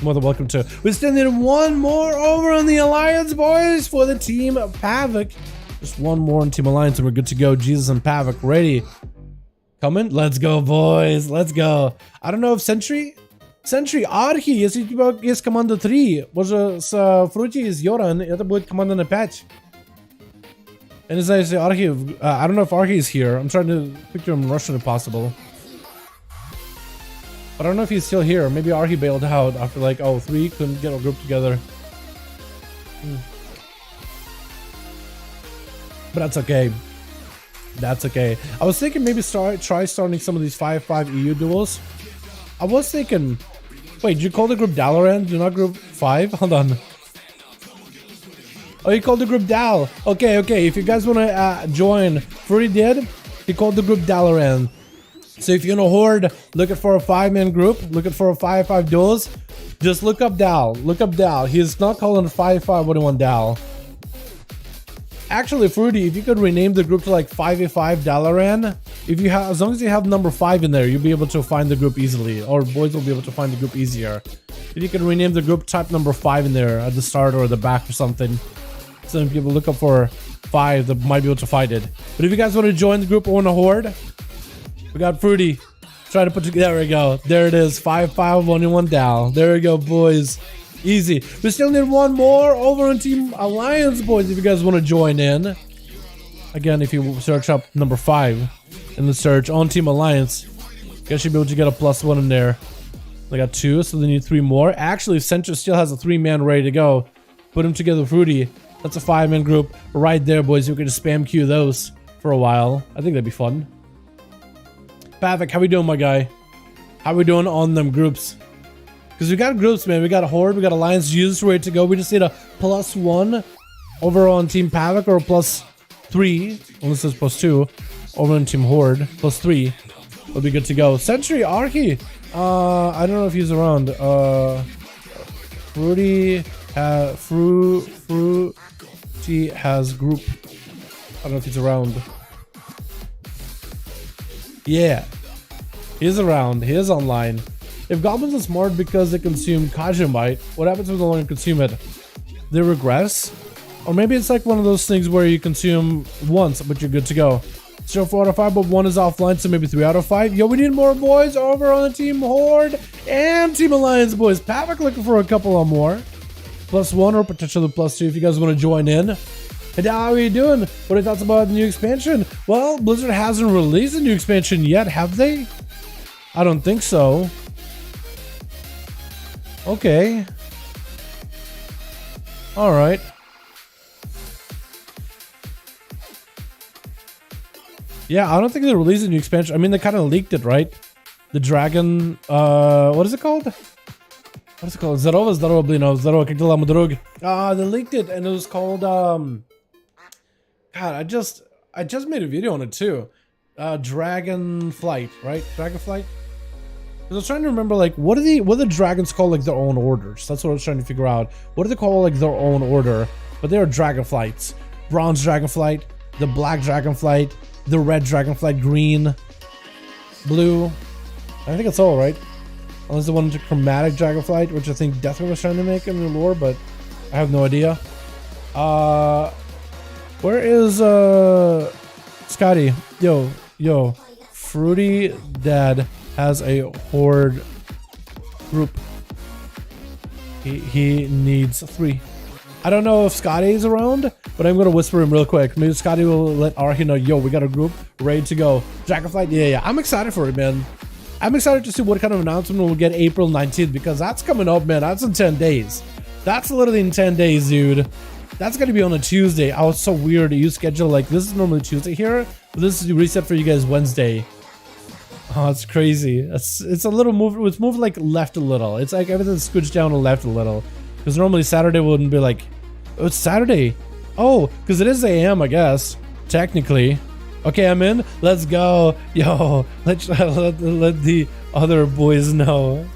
More than welcome to. We still need one more over on the Alliance, boys, for the Team Pavik. Just one more on Team Alliance and we're good to go. Jesus and Pavik ready. Coming? Let's go, boys. Let's go. I don't know if Sentry, Архи, если у тебя есть команда 3, может с Фрути и с Йоран, это будет команда на 5. And as I say, Archie, I don't know if Archie is here. I'm trying to picture him in Russian if possible. But I don't know if he's still here. Maybe Archie bailed out after like, oh, 3 couldn't get a group together. But that's okay. That's okay. I was thinking maybe try starting some of these 5v5 EU duels. I was thinking, wait, did you call the group Dalaran? Do you not group 5? Hold on. Oh, you called the group Dal. Okay, okay. If you guys want to join, Fruity did. He called the group Dalaran. So if you're in a horde looking for a 5-man group, looking for a 5v5 duels, just look up Dal. Look up Dal. He's not calling it 5v5 1v1 Dal. Actually, Fruity, if you could rename the group to like 5v5 Dalaran, if you have, as long as you have number 5 in there, you'll be able to find the group easily, or boys will be able to find the group easier. If you can rename the group, type number 5 in there at the start or the back or something. So if people look up for 5, they might be able to find it. But if you guys want to join the group or in a horde, we got Fruity. Try to put together. There we go. There it is. 5v5 1v1 Dal. There we go, boys. Easy. We still need one more over on Team Alliance, boys, if you guys want to join in. Again, if you search up number 5 in the search on Team Alliance, you guys should be able to get a +1 in there. They got 2, so they need 3 more. Actually, Centra still has a 3-man ready to go. Put them together, Fruity. That's a 5-man group right there, boys. You can just spam queue those for a while. I think that'd be fun. Pavik, how we doing, my guy? How we doing on them groups? Because we got groups, man. We got a horde, we got alliance users ready to go. We just need a +1 over on Team Pavik, or a +3, unless it's +2 over on Team Horde. +3 will be good to go. Century Archie, I don't know if he's around. Fruity has group. I don't know if he's around. Yeah, he's around. He is online. If goblins are smart because they consume Kajimite, what happens when they don't consume it? They regress? Or maybe it's like one of those things where you consume once, but you're good to go. So 4 out of 5, but 1 is offline, so maybe 3 out of 5. Yo, we need more boys over on the Team Horde and Team Alliance, boys. Pavik looking for a couple of more. +1 or potentially +2 if you guys want to join in. Hey, Dal, how are you doing? What are your thoughts about the new expansion? Well, Blizzard hasn't released a new expansion yet, have they? I don't think so. Okay. Alright. Yeah, I don't think they released a new expansion. I mean, they kind of leaked it, right? The dragon, what is it called? What is it called? Здорово, блин, здорово, как дела, мой друг? They leaked it, and it was called, God, I just made a video on it too. Dragon Flight, right? Dragon Flight? I was trying to remember, like, what do the dragons call, like, their own orders? That's what I was trying to figure out. What do they call, like, their own order? But they are dragon flights. Bronze dragon flight, the black dragon flight, the red dragon flight, green, blue. I think that's all, right? Unless they wanted to chromatic dragon flight, which I think Deathwing was trying to make in the lore, but I have no idea. Where is Scotty? Yo, Fruity Dad has a horde group. He needs 3. I don't know if Scotty is around, but I'm gonna whisper him real quick. Maybe Scotty will let Archie know, yo, we got a group ready to go. Dragonflight, yeah. I'm excited for it, man. I'm excited to see what kind of announcement we'll get April 19th, because that's coming up, man. That's in 10 days. That's literally in 10 days, dude. That's gonna be on a Tuesday. Oh, it's so weird. You schedule like this is normally Tuesday here, but this is reset for you guys Wednesday. Oh, it's crazy. It's a little move. It's moved like left a little. It's like everything's scooched down and left a little. Because normally Saturday wouldn't be like, oh, it's Saturday. Oh, because it is AM, I guess. Technically. Okay, I'm in. Let's go. Yo, let the other boys know.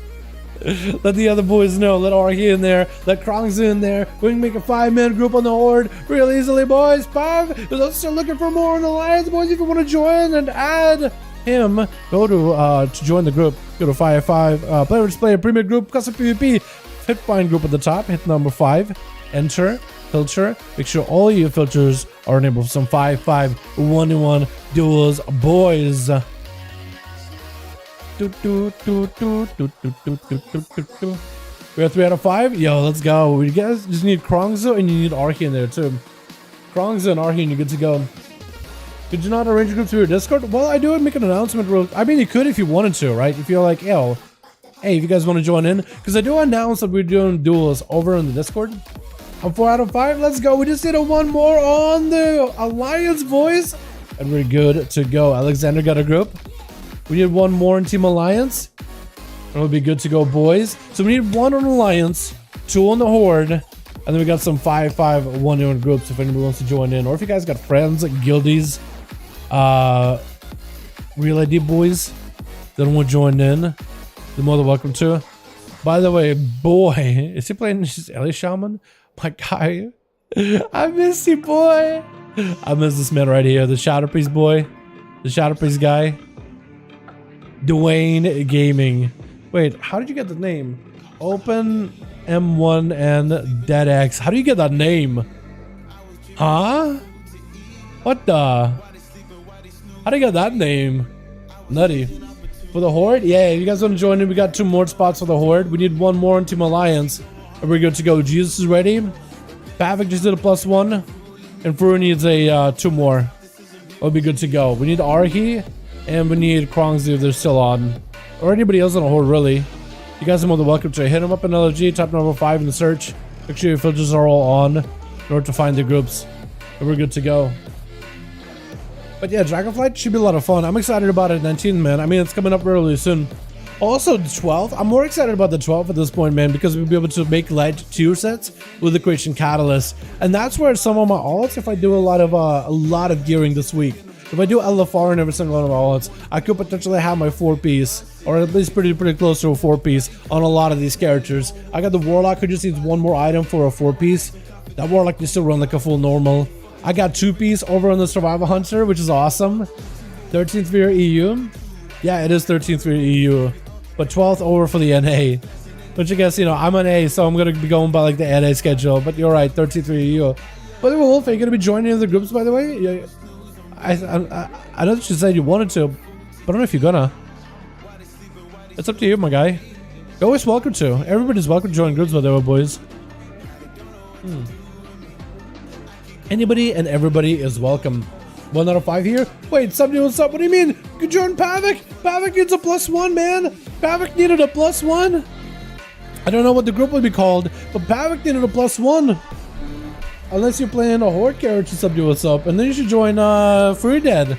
Let the other boys know. Let Archie in there. Let Krongs in there. We can make a 5-man group on the horde real easily, boys. 5. Because still looking for more in the alliance, boys. If you want to join and add him, go to join the group. Go to 5v5 player display premier group custom PvP. Hit find group at the top. Hit number 5. Enter. Filter. Make sure all your filters are enabled for some 5v5 1v1 duels, boys. We have 3 out of 5. Yo, let's go. We guys just need Krongzo and you need Archie in there too. Krong's and Arhin, you're good to go. Could you not arrange a group through your Discord? Well, I do make an announcement real. I mean, you could if you wanted to, right? If you're like, yo, hey, if you guys want to join in, because I do announce that we're doing duels over in the Discord. I'm 4 out of 5. Let's go. We just did a one more on the Alliance, boys, and we're good to go. Alexander got a group. We need one more in Team Alliance, and we'll be good to go, boys. So we need 1 on Alliance, 2 on the Horde, and then we got some 5v5 1v1 groups if anybody wants to join in, or if you guys got friends, guildies, real ID boys that want to join in, they're more than welcome to. By the way, boy, is he playing Ellie Shaman? My guy, I miss you, boy. I miss this man right here, the Shadow Priest boy, the Shadow Priest guy. Dwayne Gaming. Wait, how did you get the name? Open M1 and DeadX. How do you get that name? Huh? What the? How do you get that name? Nutty. For the Horde? Yeah, if you guys want to join in, we got 2 more spots for the Horde. We need 1 more in Team Alliance. And we're good to go. Jesus is ready. Pavik just did a +1. And Furu needs a 2 more. We'll be good to go. We need Arhi. And we need Krongs if they're still on. Or anybody else on the Horde, really. You guys are more than welcome to hit them up in LG. Type number 5 in the search. Make sure your filters are all on in order to find the groups. And we're good to go. But yeah, Dragonflight should be a lot of fun. I'm excited about it. 19, man. I mean, it's coming up really soon. Also, the 12th. I'm more excited about the 12th at this point, man, because we'll be able to make light tier sets with the Creation Catalyst. And that's where some of my alts, if I do a lot of gearing this week, if I do LFR in every single one of my alts, I could potentially have my 4-piece, or at least pretty close to a 4-piece on a lot of these characters. I got the Warlock who just needs 1 more item for a 4-piece. That Warlock needs to run like a full normal. I got 2-piece over on the Survival Hunter, which is awesome. 13th for EU. Yeah, it is 13th for EU. But 12th over for the NA. But you guess, you know, I'm an A, so I'm going to be going by like the NA schedule. But you're right, 13th for EU. By the way, Wolf, are you going to be joining the groups, by the way? Yeah, I know that you said you wanted to, but I don't know if you're gonna. It's up to you, my guy. You're always welcome to. Everybody's welcome to join groups, by the way, boys. Anybody and everybody is welcome. 1 out of 5 here. Wait, somebody, what's up? What do you mean? You join Pavik? Pavik needs a +1, man. Pavik needed a +1. I don't know what the group would be called, but Pavik needed a +1. Unless you're playing a Horde character, somebody, what's up? And then you should join Free Dead.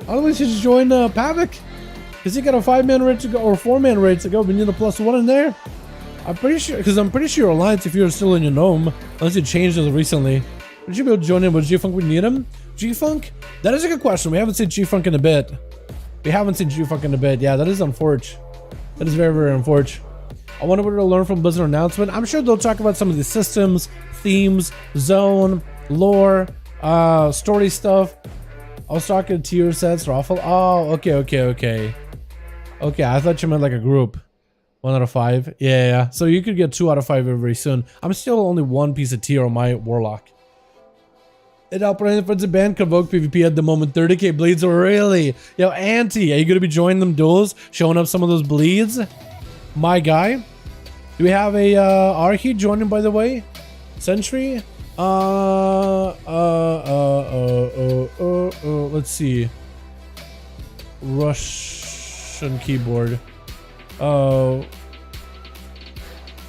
Otherwise, you should join Pavik. Because you got a 5-man raid to go, or 4-man raid to go. We need a +1 in there. I'm pretty sure, because I'm pretty sure Alliance, if you're still in your gnome, unless you changed it recently, would you be able to join in with G-Funk? We need him. G-Funk? That is a good question. We haven't seen G-Funk in a bit. Yeah, that is unfortunate. That is very, very unfortunate. I wonder what we'll learn from Blizzard announcement. I'm sure they'll talk about some of the systems, themes, zone, lore, story stuff. I was talking tier sets, Raffle. Oh, okay. Okay, I thought you meant like a group. 1 out of 5. Yeah. So you could get 2 out of 5 very soon. I'm still only 1 piece of tier on my Warlock. It outplaying for the band Convoke PvP at the moment. 30k bleeds, really? Yo, Auntie, are you gonna be joining them duels? Showing up some of those bleeds? My guy. Do we have a Arhi joining, by the way? Sentry? Let's see. Russian keyboard.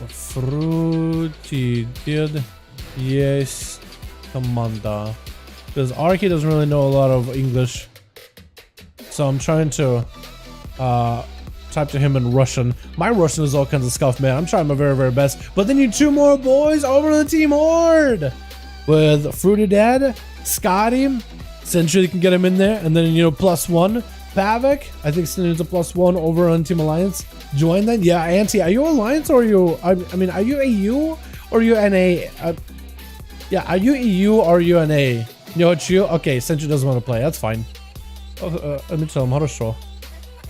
Fruity did. Yes. Commander. Because Arki doesn't really know a lot of English. So I'm trying to type to him in Russian. My Russian is all kinds of scuff, man. I'm trying my very, very best. But then you 2 more boys over on the Team Horde. With Fruity Dad, Scotty, Sentry, you can get him in there. And then, you know, +1. Pavik, I think still needs a +1 over on Team Alliance. Join that. Yeah, Auntie, are you Alliance or are you, I mean, are you EU or are you NA? Yeah, are you EU or are you NA? No, it's you. Okay, Sentry doesn't want to play. That's fine. Oh, let me tell him how to show.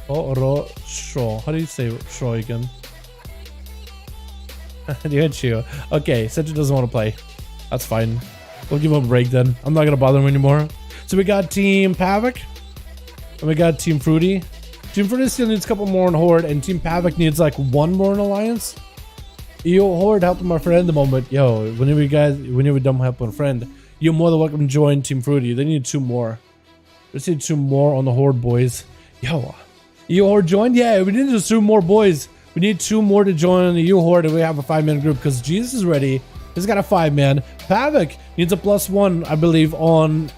How do you say show again? You. Okay, Sentry doesn't want to play. That's fine. We'll give him a break then. I'm not gonna bother him anymore. So we got Team Pavik. And we got Team Fruity. Team Fruity still needs a couple more in Horde, and Team Pavik needs like 1 more in Alliance. Yo, Horde helping my friend at the moment. Yo, whenever you done helping a friend, you're more than welcome to join Team Fruity. They need 2 more. Let's need 2 more on the Horde, boys. Yo, you Horde joined? Yeah, we need just 2 more, boys. We need 2 more to join the EU Horde, and we have a 5-man group because Jesus is ready. He's got a 5-man. Pavik needs a +1, I believe, on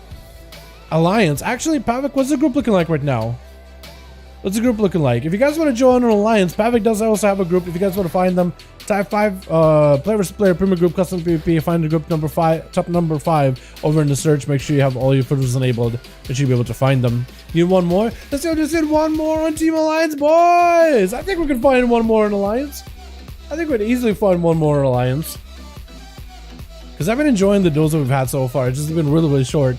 Alliance. Actually, Pavik, what's the group looking like right now? What's the group looking like? If you guys want to join an alliance, Pavik does also have a group. If you guys want to find them, type 5 player versus player premier group custom PvP. Find the group number 5, top number 5 over in the search. Make sure you have all your filters enabled. You should be able to find them. Need 1 more? Let's go. Just need 1 more on Team Alliance, boys. I think we can find 1 more in Alliance. I think we'd easily find 1 more in Alliance. Because I've been enjoying the duels that we've had so far. It's just been really, really short.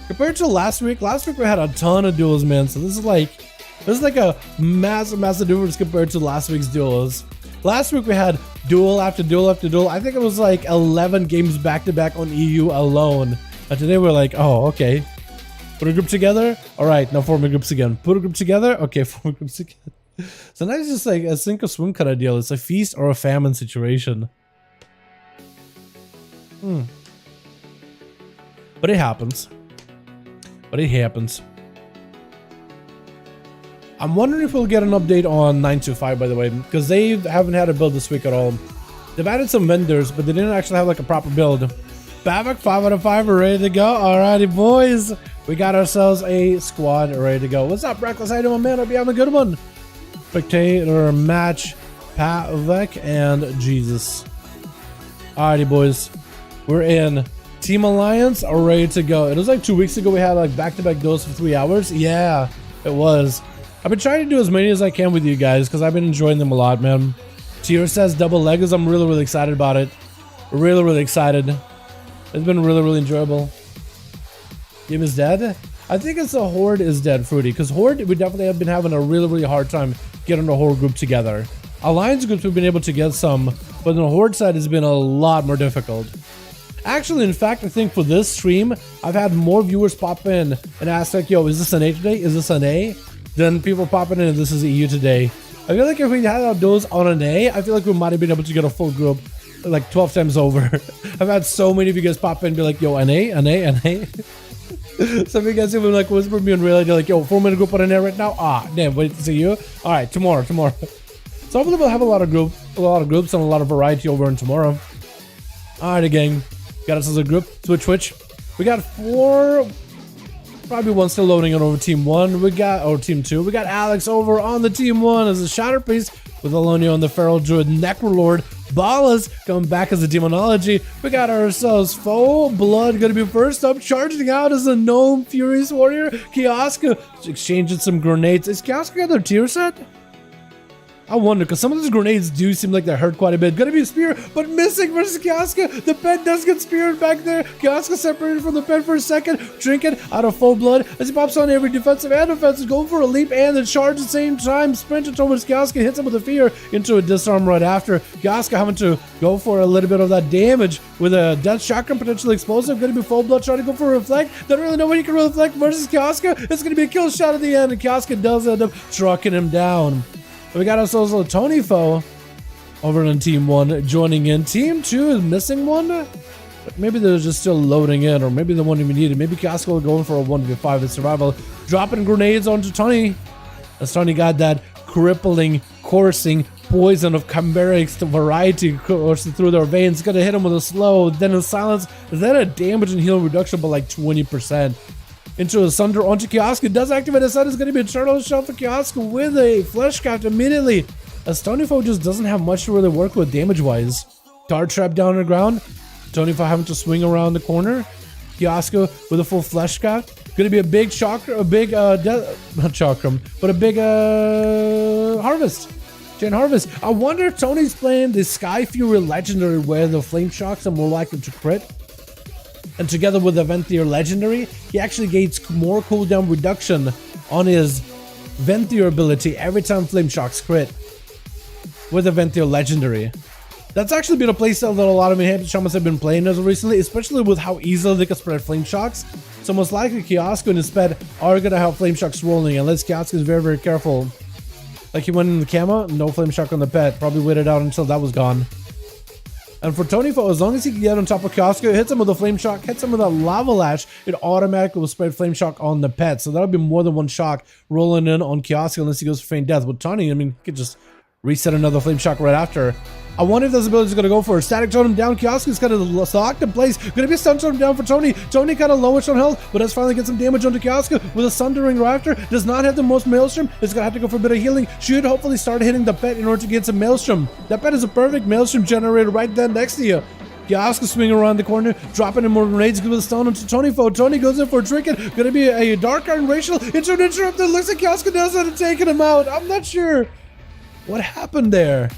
Compared to last week we had a ton of duels, man. So this is like a massive difference compared to last week's duels. Last week we had duel after duel after duel. I think it was like 11 games back to back on EU alone. And today we're like, oh, okay. Put a group together. All right, now form groups again. Put a group together. Okay, form groups again. So now it's just like a sink or swim kind of deal. It's a feast or a famine situation. But it happens. I'm wondering if we'll get an update on 925, by the way, because they haven't had a build this week at all. They've added some vendors, but they didn't actually have like a proper build. Pavik, 5 out of 5, we're ready to go. Alrighty, boys. We got ourselves a squad ready to go. What's up, Reckless? How you doing, man? Hope you having a good one. Spectator match, Pavik and Jesus. Alrighty, boys. We're in. Team Alliance are ready to go. It was like 2 weeks ago we had like back-to-back duels for 3 hours. Yeah, it was. I've been trying to do as many as I can with you guys because I've been enjoying them a lot, man. Tier says double leggers. I'm really excited about it. Really excited. It's been really enjoyable. Game is dead? I think it's the Horde is dead, Fruity, because Horde, we definitely have been having a really hard time getting the Horde group together. Alliance groups, we've been able to get some, but the Horde side has been a lot more difficult. Actually, in fact, I think for this stream, I've had more viewers pop in and ask like, yo, is this an A today? Is this an A? Then people popping in, this is EU today. I feel like if we had those on an A, I feel like we might have been able to get a full group like 12 times over. I've had so many of you guys pop in and be like, yo, an A. Some of you guys even like whisper me in real life, they're like, yo, 4-minute group on an A right now? Ah, damn, wait to see you. All right, tomorrow. So hopefully we'll have a lot of groups and a lot of variety over in tomorrow. All right, gang. Got us as a group. Switch. We got 4... Probably one still loading it over Team 1. Team 2. We got Alex over on the Team 1 as a Shatterpiece with Alonio and the Feral Druid Necrolord. Ballas coming back as a Demonology. We got ourselves Foe Blood gonna be first up, charging out as a Gnome Furious Warrior. Kioska exchanging some grenades. Is Kioska got their tier set? I wonder, because some of those grenades do seem like they hurt quite a bit. Gonna be a spear, but missing versus Kioska. The pet does get speared back there. Kioska separated from the pet for a second. Trinket out of full blood as he pops on every defensive and offensive. Going for a leap and a charge at the same time. Sprinting towards Kioska, hits him with a fear into a disarm right after. Kioska having to go for a little bit of that damage with a death chakra, potentially explosive. Gonna be full blood, trying to go for a reflect. Don't really know when you can reflect versus Kioska. It's gonna be a kill shot at the end, and Kioska does end up trucking him down. We got ourselves a Tony Foe over on Team 1 joining in. Team 2 is missing one. But maybe they're just still loading in, or maybe the one we needed. Maybe Casco going for a 1v5 in survival. Dropping grenades onto Tony. As Tony got that crippling, coursing poison of chimeric variety coursing through their veins. Gonna hit him with a slow, then a silence, then a damage and heal reduction by like 20%. Into a Sunder onto Kioska. Does activate a set. Is going to be a turtle shot for Kioska with a flesh craft immediately. As Tony Foe just doesn't have much to really work with damage wise. Dart trap down on the ground. Tony Foe having to swing around the corner. Kioska with a full flesh craft. Going to be a big chakra, a big not chakram, but a big harvest. Chain harvest. I wonder if Tony's playing the Sky Fury Legendary where the flame shocks are more likely to crit. And together with the Venthyr Legendary, he actually gains more cooldown reduction on his Venthyr ability every time Flame Shocks crit with the Venthyr Legendary. That's actually been a playstyle that a lot of shamans have been playing as of recently, especially with how easily they can spread Flame Shocks. So most likely Kioska and his pet are going to have Flame Shocks rolling, unless Kioska is very careful. Like he went in the camo, no Flame Shock on the pet, probably waited out until that was gone. And for Tonifo, as long as he can get on top of Kioska, hits him with a Flame Shock, hits him with a Lava Lash, it automatically will spread Flame Shock on the pet. So that'll be more than one shock rolling in on Kioska unless he goes for Feign Death. With Tony, I mean, he could just reset another Flame Shock right after. I wonder if this ability is going to go for a Static Totem down. Kioska's kind of locked in place. Going to be a Stun Totem down for Tony. Tony kind of lowish on health, but does finally get some damage onto Kioska with a Sundering Raptor. Does not have the most Maelstrom. It's going to have to go for a bit of healing. Should hopefully start hitting the pet in order to get some Maelstrom. That pet is a perfect Maelstrom generator right there next to you. Kioska swinging around the corner, dropping in more grenades with a stun onto Tonifo. Tony goes in for a trinket. Going to be a Dark Iron Racial. Into an interrupt that looks like Kioska does it and taking him out. I'm not sure what happened there.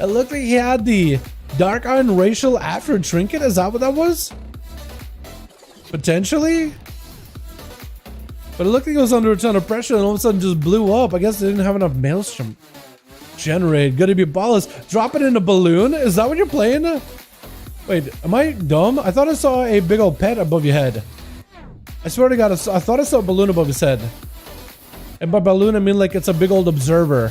It looked like he had the Dark Iron Racial after a trinket. Is that what that was? Potentially? But it looked like it was under a ton of pressure and all of a sudden just blew up. I guess they didn't have enough Maelstrom generated. Gonna be Ballas. Drop it in a balloon? Is that what you're playing? Wait, am I dumb? I thought I saw a big old pet above your head. I swear to God, I thought I saw a balloon above his head. And by balloon, I mean like it's a big old observer.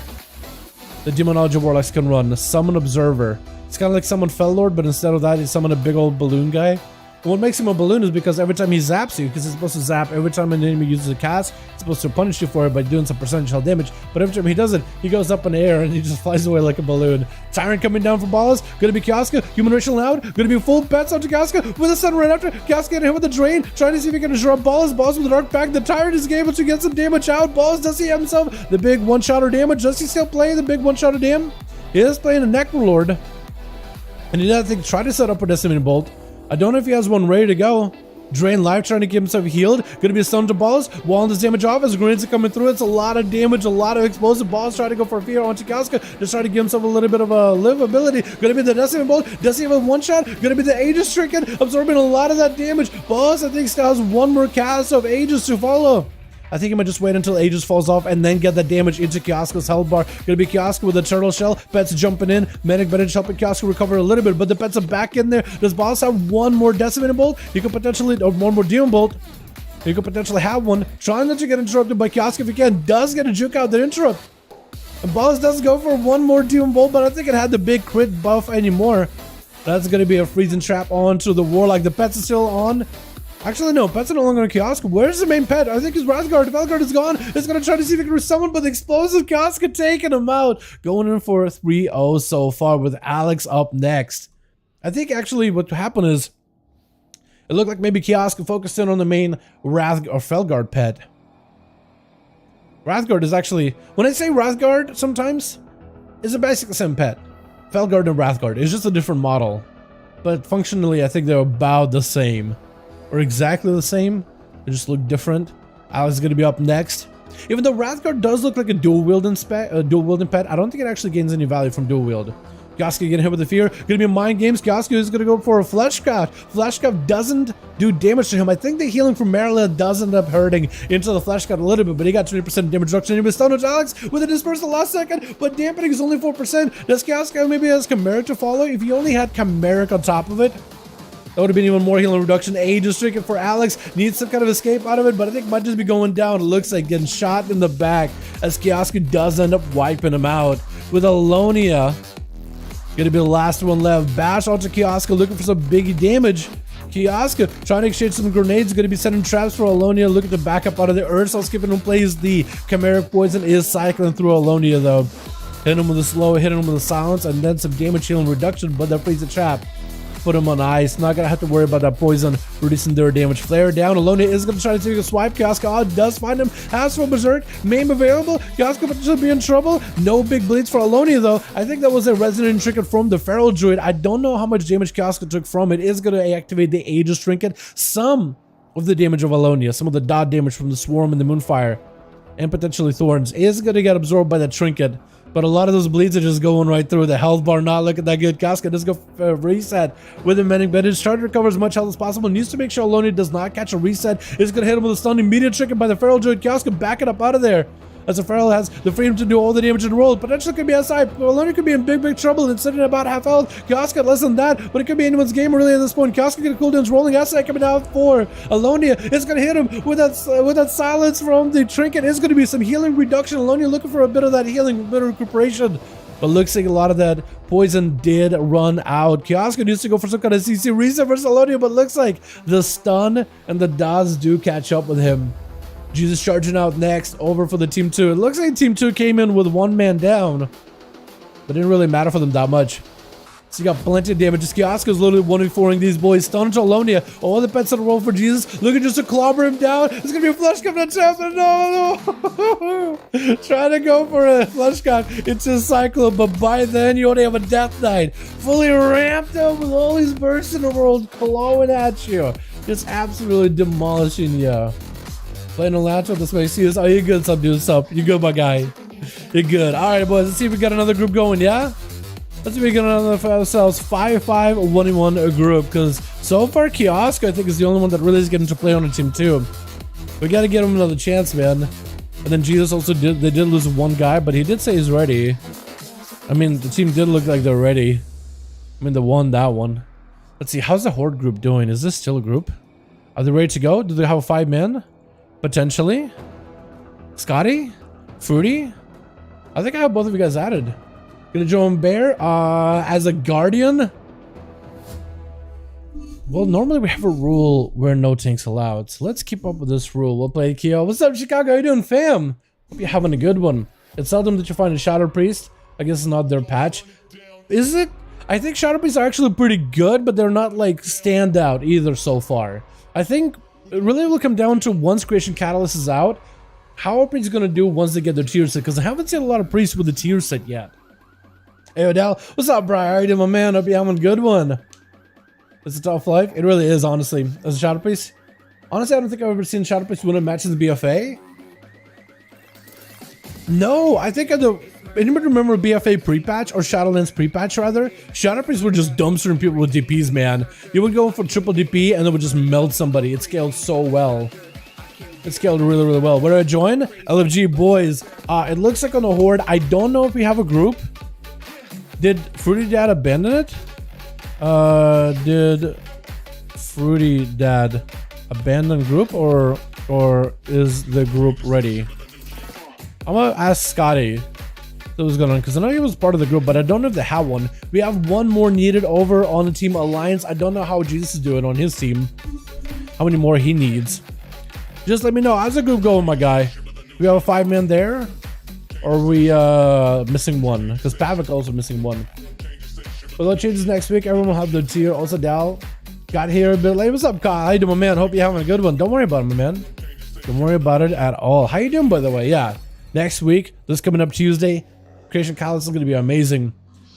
The Demonology Warlocks can run. Summon Observer. It's kind of like Summon Fellord, but instead of that, he summoned a big old balloon guy. And what makes him a balloon is because every time he zaps you, because he's supposed to zap every time an enemy uses a cast, it's supposed to punish you for it by doing some percentage health damage. But every time he does it, he goes up in the air and he just flies away like a balloon. Tyrant coming down for Ballas. Gonna be Kioska. Human Racial out. Gonna be full pets onto Kioska with a stun right after. Kioska getting hit with the drain. Trying to see if he can drop Ballas. Ballas with the dark pack. The Tyrant is able to get some damage out. Ballas, does he have himself the big one-shotter damage? Does he still play the big one-shotter damage? He is playing a Necrolord. And he does, I think, try to set up a Decimating Bolt. I don't know if he has one ready to go. Drain life, trying to get himself healed. Gonna be a stun to Ballas. Walling this damage off as grenades are coming through. It's a lot of damage, a lot of explosive. Ballas trying to go for a fear onto Kioska. Just trying to give himself a little bit of a livability. Gonna be the Decimating Bolt. Does he have a one shot? Gonna be the Aegis Trinket, absorbing a lot of that damage. Ballas, I think, still has one more cast of Aegis to follow. I think he might just wait until Aegis falls off and then get the damage into Kioska's health bar. Gonna be Kioska with a Turtle Shell. Pets jumping in. Medic Benedict helping Kioska recover a little bit, but the pets are back in there. Does Ballas have one more Decimating Bolt? He could potentially, or one more Demon Bolt. He could potentially have one. Trying not to get interrupted by Kioska if he can. Does get a juke out the interrupt. And Ballas does go for one more Demon Bolt, but I think it had the big crit buff anymore. That's gonna be a freezing trap onto the Warlock. The pets are still on. Actually, no, pets are no longer on Kioska. Where's the main pet? I think it's Razgard. If Velgard is gone, it's going to try to see if it can resummon, but the explosive Kioska taking him out. Going in for a 3-0 so far with Alex up next. I think actually what happened is it looked like maybe Kioska focused in on the main Felgard pet. Razgard is actually, when I say Razgard sometimes, it's a basically the same pet. Felgard and Razgard. It's just a different model. But functionally, I think they're about the same. Or exactly the same. They just look different. Alex is going to be up next. Even though Razgard does look like a dual wielding pet, I don't think it actually gains any value from dual wield. Kioska getting hit with the fear. Gonna be Mind Games. Kioska is gonna go for a Fleshcraft. Fleshcraft doesn't do damage to him. I think the healing from Maryland does end up hurting into the Fleshcraft a little bit, but he got 20% damage reduction. He was stunned with Alex with a disperse the last second, but dampening is only 4%. Does Kioska maybe has Chimeric to follow? If he only had Chimeric on top of it, that would have been even more healing reduction. Aegis Trinket for Alex. Needs some kind of escape out of it, but I think might just be going down. It looks like getting shot in the back as Kioska does end up wiping him out. With Alonia gonna be the last one left. Bash onto Kioska, looking for some big damage. Kioska trying to exchange some grenades. Gonna be sending traps for Alonia. Looking to back up out of the Ursa. Skipping and plays the Chimeric Poison. Is cycling through Alonia though. Hitting him with a slow, hitting him with a silence, and then some damage healing reduction, but that frees the trap. Put him on ice. Not gonna have to worry about that poison reducing their damage. Flare down. Alonia is gonna try to take a swipe. Kioska does find him. Has for Berserk. Maim available. Kioska potentially be in trouble. No big bleeds for Alonia though. I think that was a resonant trinket from the Feral Druid. I don't know how much damage Kioska took from it. Is gonna activate the Aegis Trinket. Some of the damage of Alonia, some of the dot damage from the Swarm and the Moonfire, and potentially Thorns is gonna get absorbed by the trinket. But a lot of those bleeds are just going right through. The health bar not looking that good. Kioska does go reset with a Medic Bandage. Try to recover as much health as possible. Needs to make sure Alonia does not catch a reset. Is going to hit him with a stun. Immediate Trinket by the Feral Druid. Kioska back it up out of there. As the Feral has the freedom to do all the damage in the world. Potentially could be outside. Alonia could be in big trouble and sitting at about half health. Kioska less than that, but it could be anyone's game really at this point. Kioska get a cooldowns rolling. Asai coming down for Alonia. It's going to hit him with that silence from the trinket. It's going to be some healing reduction. Alonia looking for a bit of that healing, a bit of recuperation. but looks like a lot of that poison did run out. Kiosk needs to go for some kind of CC reset for Salonia, but looks like the stun and the dodge do catch up with him. Jesus charging out next, over for the Team 2. It looks like Team 2 came in with one man down, but it didn't really matter for them that much. So you got plenty of damage. Kioska's literally 1v4ing these boys. Stun to Alonia. Oh, the pets on the roll for Jesus. Looking just to clobber him down. It's gonna be a flush cut on top. No. Trying to go for a flush cut. It's a cycle, but by then you only have a Death Knight. Fully ramped up with all these bursts in the world clawing at you. Just absolutely demolishing you. Playing a laptop this way. See this? Oh, you good, dude? What's up? You good, my guy? You're good. Alright, boys. Let's see if we got another group going, yeah? Let's see if we got another for ourselves 5v5 1v1 group, because so far Kiosk I think is the only one that really is getting to play on a Team 2. We got to give him another chance, man. And then Jesus also did lose one guy, but he did say he's ready. I mean, the team did look like they're ready. I mean, they won that one. Let's see, how's the Horde group doing? Is this still a group? Are they ready to go? Do they have 5 men? Potentially? Scotty? Fruity? I think I have both of you guys added. Gonna join Bear as a guardian. Well, normally we have a rule where no tanks allowed, so let's keep up with this rule. We'll play Kyo. What's up, Chicago? How you doing, fam? Hope you're having a good one. It's seldom that you find a Shadow Priest. I guess it's not their patch. Is it? I think Shadow Priests are actually pretty good, but they're not like standout either so far. I think it really will come down to once Creation Catalyst is out, how are priests gonna do once they get their tier set? Because I haven't seen a lot of priests with the tier set yet. Hey Odell, what's up, Brian? How you doing, my man? Hope you're having a good one. It's a tough life. It really is, honestly. As a Shadow Priest, honestly, I don't think I've ever seen Shadow Priest win a match in the BFA. No, I think anybody remember BFA pre-patch or Shadowlands pre-patch rather? Shadow Priests were just dumpstering people with DPs, man. You would go for triple DP and it would just melt somebody. It scaled so well. It scaled really, really well. Where do I join? LFG boys. It looks like on the Horde. I don't know if we have a group. Did Fruity Dad abandon it? Did Fruity Dad abandon group or is the group ready? I'm gonna ask Scotty that was going on because I know he was part of the group, but I don't know if they have one. We have one more needed over on the Team Alliance. I don't know how Jesus is doing on his team. How many more he needs? Just let me know. How's the group going, my guy? We have a 5-man there? Or are we missing one? Because Pavik also missing one. But they'll change this next week. Everyone will have their tier. Also, Dal got here a bit late. What's up, Kyle? How you doing, my man? Hope you're having a good one. Don't worry about it, my man. Don't worry about it at all. How you doing, by the way? Yeah. Next week, this coming up Tuesday, Creation Catalyst is going to be amazing.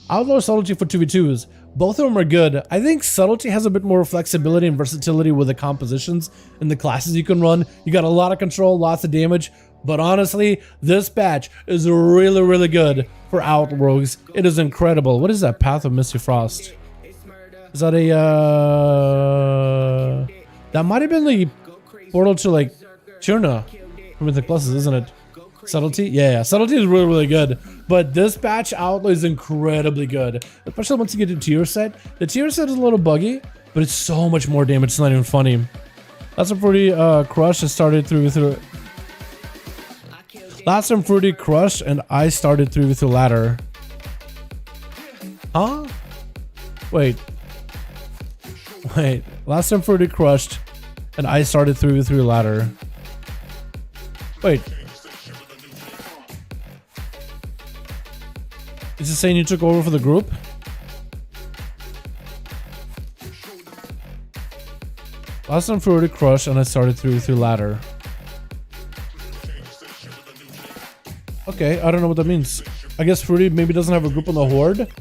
Outlaw Subtlety for 2v2s. Both of them are good. I think Subtlety has a bit more flexibility and versatility with the compositions and the classes you can run. You got a lot of control, lots of damage. But honestly, this patch is really, really good for Outrogues. It is incredible. What is that? Path of Misty Frost. Is that a... That might have been the portal to, like, Churna from the classes, isn't it? Subtlety? Yeah, Subtlety is really, really good. But this patch, Outlaw is incredibly good. Especially once you get to tier set. The tier set is a little buggy, but it's so much more damage. It's not even funny. That's a pretty crush. I started through... Last time Fruity crushed and I started through with the ladder. Huh? Wait. Last time Fruity crushed and I started through with the ladder. Wait. Is it saying you took over for the group? Last time Fruity crushed and I started through with the ladder. Okay, I don't know what that means. I guess Fruity maybe doesn't have a group on the Horde.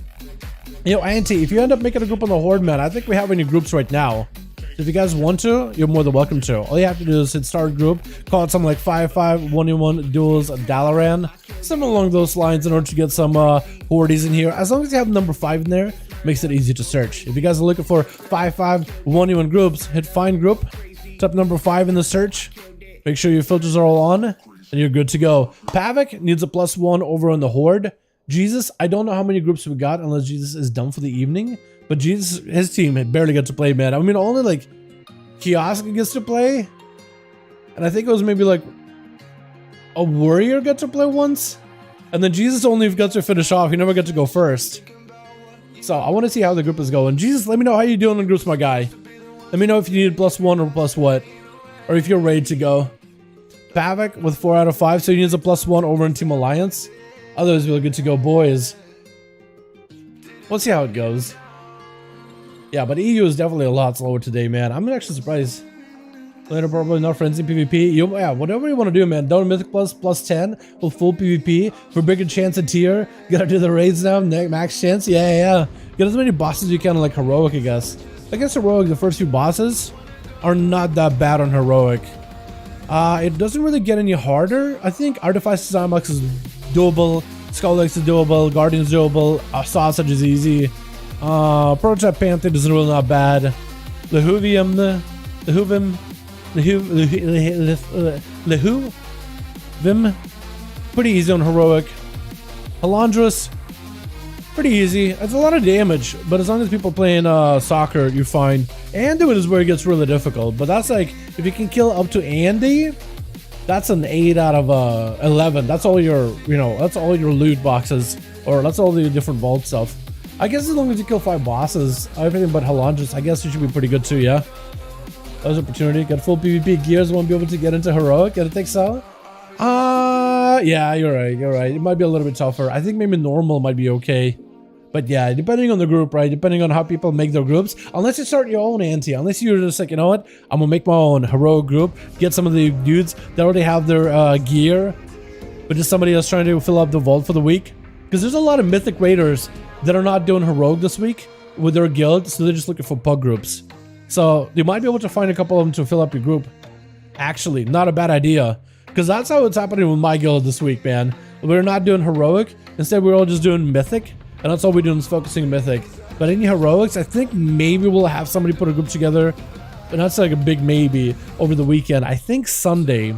You know, Auntie, if you end up making a group on the Horde, man, I think we have any groups right now. So if you guys want to, you're more than welcome to. All you have to do is hit start group, call it something like 5v5 1v1 Duels Dalaran, something along those lines in order to get some Hordes in here. As long as you have number 5 in there, makes it easy to search. If you guys are looking for 5v5 1v1 groups, hit find group, type number 5 in the search, make sure your filters are all on, and you're good to go. Pavik needs a +1 over on the Horde. Jesus, I don't know how many groups we got unless Jesus is done for the evening. But Jesus, his team had barely got to play, man. I mean, only like Kiosk gets to play. And I think it was maybe like a Warrior got to play once. And then Jesus only got to finish off. He never got to go first. So I want to see how the group is going. Jesus, let me know how you doing in groups, my guy. Let me know if you need +1 or plus what. Or if you're ready to go. Pavik with 4 out of 5. So he needs a +1 over in Team Alliance. Otherwise, we're good to go, boys. We'll see how it goes. Yeah, but EU is definitely a lot slower today, man. I'm actually surprised. Later, probably not friends in PvP. Yeah, whatever you want to do, man. Don't Mythic +10 with full PvP for bigger chance of tier. Gotta do the raids now, max chance. Yeah. Get as many bosses as you can on like heroic, I guess. I guess heroic, the first few bosses are not that bad on heroic. It doesn't really get any harder. I think Artifice Zymox is doable. Skulllex is doable. Guardian's doable. Sausage is easy. Prototype Panther is really not bad. Lehuvim, pretty easy on heroic. Halandrus, pretty easy. It's a lot of damage, but as long as people playing soccer, you're fine. Anduin is where it gets really difficult, but that's like if you can kill up to Andy, that's an 8 out of 11. That's all your, that's all your loot boxes, or that's all the different vault stuff. I guess as long as you kill 5 bosses, everything but Halandrus, I guess you should be pretty good too, yeah? That was an opportunity. Got full PvP gears, won't be able to get into heroic. I think so. Yeah, you're right. It might be a little bit tougher. I think maybe normal might be okay. But yeah, depending on the group, right? Depending on how people make their groups. Unless you start your own anti. Unless you're just like, you know what? I'm gonna make my own heroic group. Get some of the dudes that already have their gear. But just somebody else trying to fill up the vault for the week. Because there's a lot of mythic raiders that are not doing heroic this week with their guild. So they're just looking for pug groups. So you might be able to find a couple of them to fill up your group. Actually, not a bad idea. Because that's how it's happening with my guild this week, man. We're not doing heroic. Instead, we're all just doing mythic. And that's all we're doing is focusing mythic. But any heroics, I think maybe we'll have somebody put a group together. And that's like a big maybe over the weekend. I think Sunday.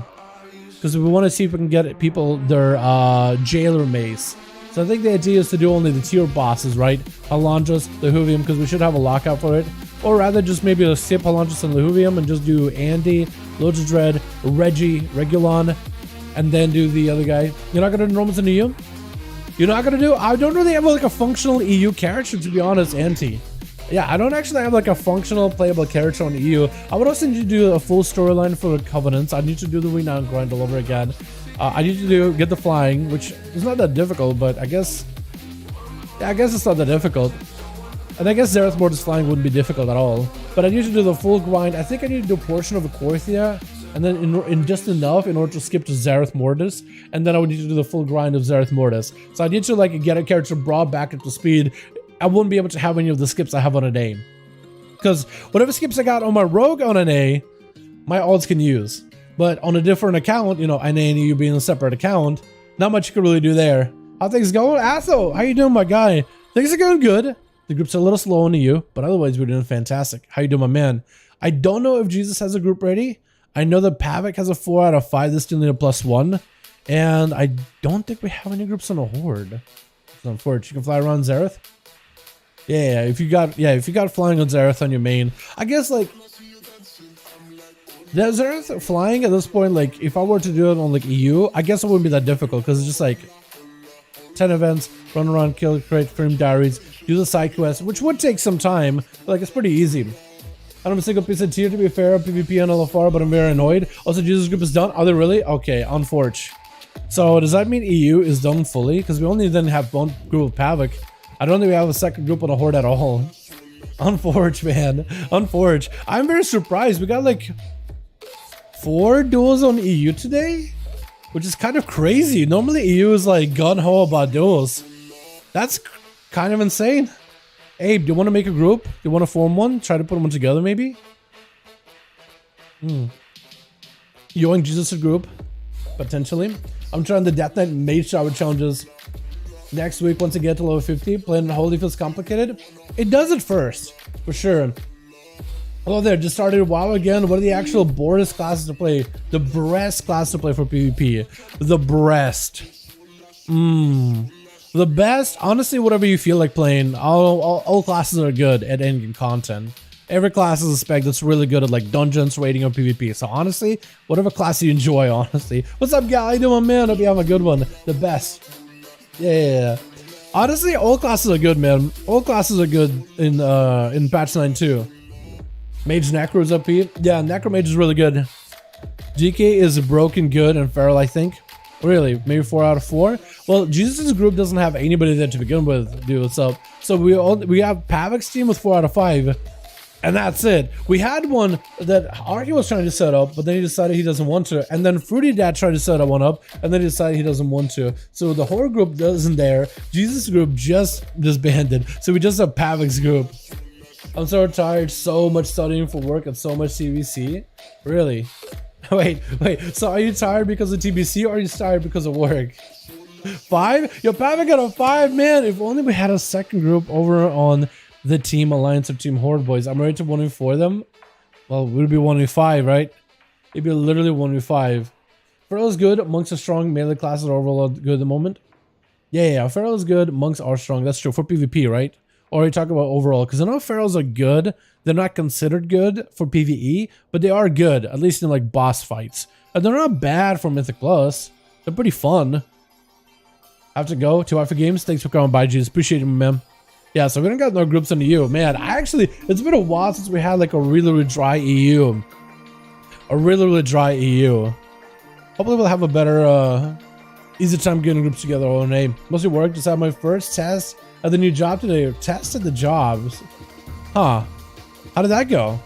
Because we want to see if we can get people their jailer mace. So I think the idea is to do only the tier bosses, right? Halandrus, Lehuvium, because we should have a lockout for it. Or rather just maybe skip Halandrus and Lehuvium and just do Andy, Loads of Dread, Reggie, Regulon, and then do the other guy. You're not going to do Romans in EU? You're not going to do? I don't really have like a functional EU character, to be honest, Anti. Yeah, I don't actually have like a functional playable character on EU. I would also need to do a full storyline for Covenants. I need to do the renown grind all over again. I need to get the flying, which is not that difficult, but I guess... Yeah, I guess it's not that difficult. And I guess Zerath Mortis flying wouldn't be difficult at all. But I need to do the full grind. I think I need to do a portion of Acorthia, and then in just enough in order to skip to Zerath Mortis. And then I would need to do the full grind of Zerath Mortis. So I need to like get a character brought back up to speed. I wouldn't be able to have any of the skips I have on an A. Because whatever skips I got on my rogue on an A, my alts can use. But on a different account, NA and EU being a separate account, not much you can really do there. How things going? Atho, how you doing, my guy? Things are going good. The group's a little slow on EU, but otherwise we're doing fantastic. How you doing, my man? I don't know if Jesus has a group ready. I know that Pavik has a 4 out of 5. This still need a +1. And I don't think we have any groups on a Horde. It's unfortunate. You can fly around Zerath. Yeah, if you got flying on Zerath on your main, I guess like the Zerath flying at this point, like if I were to do it on like EU, I guess it wouldn't be that difficult because it's just like 10 events, run around, kill, create, frame diaries, do the side quests, which would take some time, but like it's pretty easy. I don't have a single piece of tier to be fair, PvP and LFR, but I'm very annoyed. Also, Jesus group is done. Are they really? Okay, unfortunate. So does that mean EU is done fully? Because we only then have one group of Pavik. I don't think we have a second group on a Horde at all. Unfortunate, man. Unfortunate. I'm very surprised. We got like 4 duels on EU today, which is kind of crazy. Normally EU is like gun-ho about duels. That's kind of insane. Abe, do you want to make a group? Do you want to form one? Try to put them together, maybe? Yoing Jesus a group, potentially. I'm trying the Death Knight Mage Shower challenges next week once I get to level 50. Playing Holy feels complicated. It does at first, for sure. Hello there, just started WoW again. What are the actual boardest classes to play? The breast class to play for PvP. The breast. The best, honestly, whatever you feel like playing. All classes are good at endgame content. Every class is a spec that's really good at like dungeons, raiding, or PvP. So honestly, whatever class you enjoy, honestly. What's up, guy? How you doing, man? Hope you have a good one. The best. Yeah. Honestly, all classes are good, man. All classes are good in patch 9.2. Mage Necro is OP. Yeah, Necro Mage is really good. GK is broken good and feral, I think. Really, maybe 4 out of 4. Well, Jesus' group doesn't have anybody there to begin with, dude. What's up? So we have Pavek's team with 4 out of 5, and that's it. We had one that Arky was trying to set up, but then he decided he doesn't want to. And then Fruity Dad tried to set up one up, and then he decided he doesn't want to. So the horror group isn't there. Jesus' group just disbanded. So we just have Pavek's group. I'm so tired. So much studying for work and so much TBC. Really? Wait. So are you tired because of TBC or are you tired because of work? 5? Yo, Pavek got a 5, man. If only we had a second group over on the team Alliance of Team Horde Boys. I'm ready to 1v4 them. Well, it would be 1v5, right? It'd be literally 1v5. Feral is good. Monks are strong. Melee classes are overall good at the moment. Yeah. Feral is good. Monks are strong. That's true for PvP, right? Or are you talking about overall? Because I know Ferals are good. They're not considered good for PvE, but they are good, at least in like boss fights. And they're not bad for Mythic Plus. They're pretty fun. I have to go. 2 Alpha Games. Thanks for coming by, Jesus. Appreciate it, man. Yeah, so we don't got no groups in the EU. Man, it's been a while since we had like a really dry EU. A really dry EU. Hopefully we'll have a better, easy time getting groups together on NA. Mostly work. Just had my first test at the new job today. Tested the jobs. Huh. How did that go?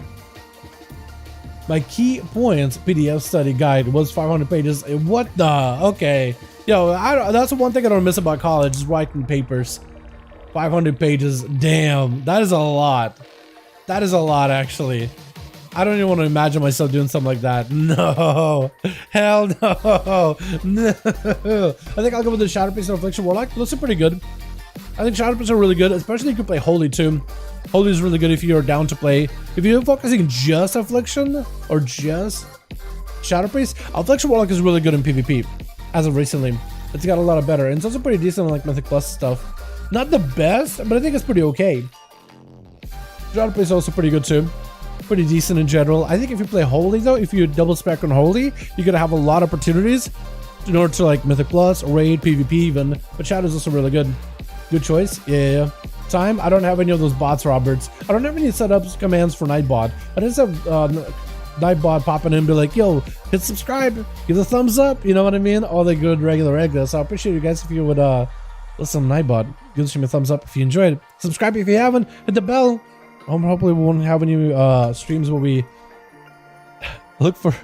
My key points PDF study guide was 500 pages. What the? Okay. Yo, that's the one thing I don't miss about college is writing papers. 500 pages. Damn. That is a lot. That is a lot, actually. I don't even want to imagine myself doing something like that. No. Hell no. No. I think I'll go with the Shadowpriest and Affliction Warlock. Those are pretty good. I think Shadowpriest are really good, especially if you can play Holy too. Holy is really good if you're down to play. If you're focusing just Affliction or just Shadowpriest, Affliction Warlock is really good in PvP as of recently. It's got a lot of better, and it's also pretty decent in like Mythic Plus stuff. Not the best, but I think it's pretty okay. Shadowpriest is also pretty good too. Pretty decent in general. I think if you play Holy though, if you double spec on Holy, you're gonna have a lot of opportunities in order to like Mythic Plus, Raid, PvP even. But Shadow is also really good. Good choice. Yeah. Time. I don't have any of those bots, Roberts. I don't have any setups commands for Nightbot. I just have Nightbot popping in and be like, yo, hit subscribe, give a thumbs up. You know what I mean? All the good regular. So I appreciate you guys if you would listen to Nightbot. Give me a thumbs up if you enjoyed it. Subscribe if you haven't. Hit the bell. Hopefully we won't have any streams where we look for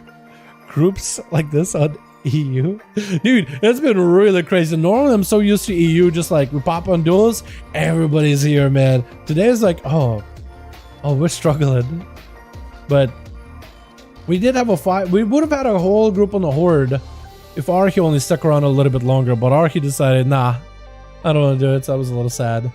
groups like this on EU. Dude, it's been really crazy. Normally I'm so used to EU, just like we pop on duels, everybody's here, man. Today is like, oh, we're struggling. But we did have a fight. We would have had a whole group on the Horde if Arky only stuck around a little bit longer, but Arky decided, nah, I don't want to do it, so I was a little sad.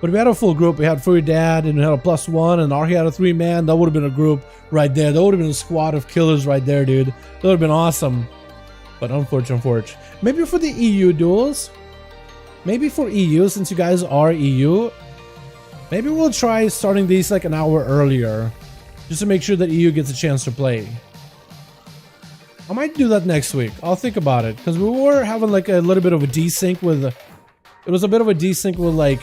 But we had a full group. We had Furry Dad and we had a +1, and Arky had a 3-man. That would have been a group right there. That would have been a squad of killers right there, dude. That would have been awesome. But unfortunate. Maybe for the EU duels, maybe for EU, since you guys are EU, maybe we'll try starting these like an hour earlier, just to make sure that EU gets a chance to play. I might do that next week. I'll think about it, because we were having like a little bit of a desync with, it was a bit of a desync with like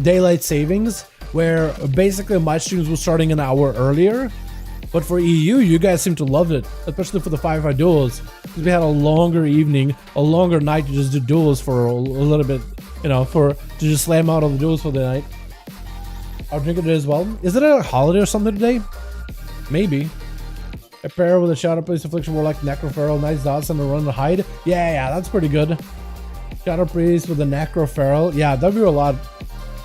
daylight savings, where basically my streams were starting an hour earlier. But for EU, you guys seem to love it, especially for the 5v5 duels, because we had a longer evening, a longer night to just do duels for a little bit, you know, to just slam out all the duels for the night. I'll drink it today as well. Is it a holiday or something today? Maybe. A pair with a Shadowpriest, Affliction Warlock, Necroferal, nice dots on the run to hide. Yeah, that's pretty good. Shadowpriest with a Necroferal. Yeah, that'd be a lot.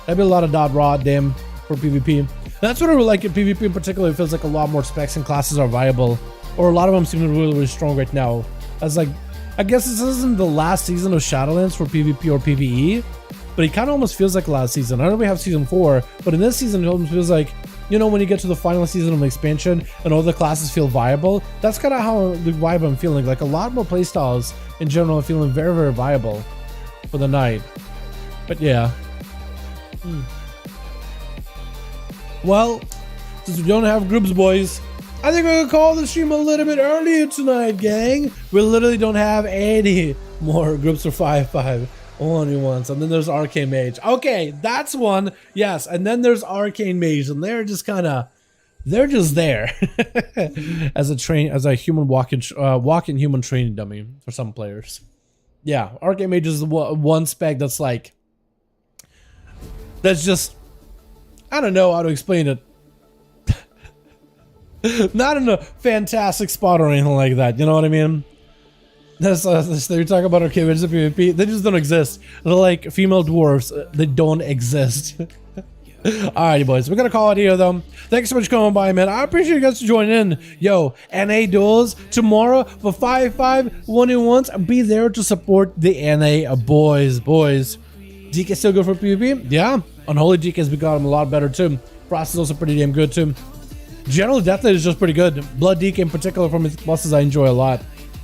That'd be a lot of dot raw dim for PvP. That's what I would like in PvP in particular. It feels like a lot more specs and classes are viable, or a lot of them seem really strong right now. As like, I guess this isn't the last season of Shadowlands for PvP or PvE, but it kind of almost feels like last season. I know we have season 4, but in this season it almost feels like, you know, when you get to the final season of the expansion and all the classes feel viable, that's kind of how the vibe I'm feeling. Like a lot more playstyles in general are feeling very viable for the night. But yeah. Well, since we don't have groups, boys, I think we're gonna call the stream a little bit earlier tonight, gang. We literally don't have any more groups for 5v5. 1v1s, and then there's Arcane Mage. Okay, that's one. Yes, and then there's Arcane Mage, and they're just kind of, they're just there as a human walking human training dummy for some players. Yeah, Arcane Mage is the one spec that's like, that's just, I don't know how to explain it. Not in a fantastic spot or anything like that, you know what I mean? That's they're talking about Arcane Mages in PvP. They just don't exist. They're like female dwarves. They don't exist. Alrighty, boys. We're gonna call it here, though. Thanks so much for coming by, man. I appreciate you guys joining in. Yo, NA Duels tomorrow for 5v5 1v1s. Be there to support the NA boys. DK still good for PvP? Yeah. Unholy DK's become a lot better, too. Frost is also pretty damn good, too. General Death is just pretty good. Blood DK in particular from his bosses I enjoy a lot.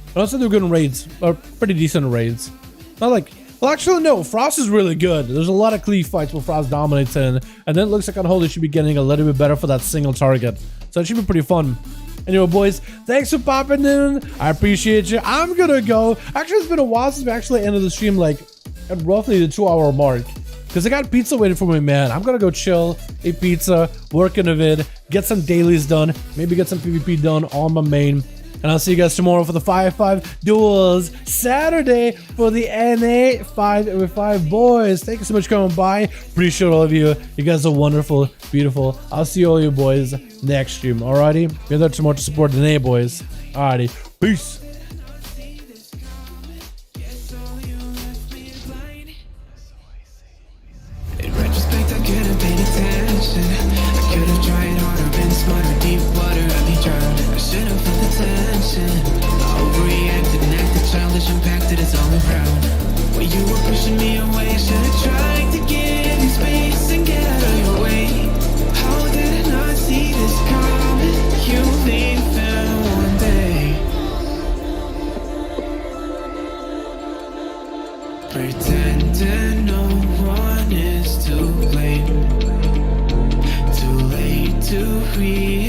And also they're good in raids, or pretty decent raids. Not like, well actually no, Frost is really good. There's a lot of cleave fights where Frost dominates in, and then it looks like Unholy should be getting a little bit better for that single target. So it should be pretty fun. Anyway, boys, thanks for popping in. I appreciate you. I'm gonna go. Actually, it's been a while since we actually ended the stream, like at roughly the 2-hour mark. Because I got pizza waiting for me, man. I'm gonna go chill, eat pizza, work in a vid, get some dailies done, maybe get some PvP done on my main. And I'll see you guys tomorrow for the 5v5 Duels. Saturday for the NA 5v5 boys. Thank you so much for coming by. Appreciate all of you. You guys are wonderful, beautiful. I'll see all you boys next stream. Alrighty? Be there tomorrow to support the NA boys. Alrighty. Peace. In retrospect, I could have paid attention. I could have tried harder, been smarter, deep water, I'd be drowned. I should have felt the tension. I overreacted and acted childish, impacted, it's all around. When you were pushing me away, I should have tried to give you space and get out of your way. How did I not see this coming? You leave in one day. Pretending no one is to blame. Too late to realize.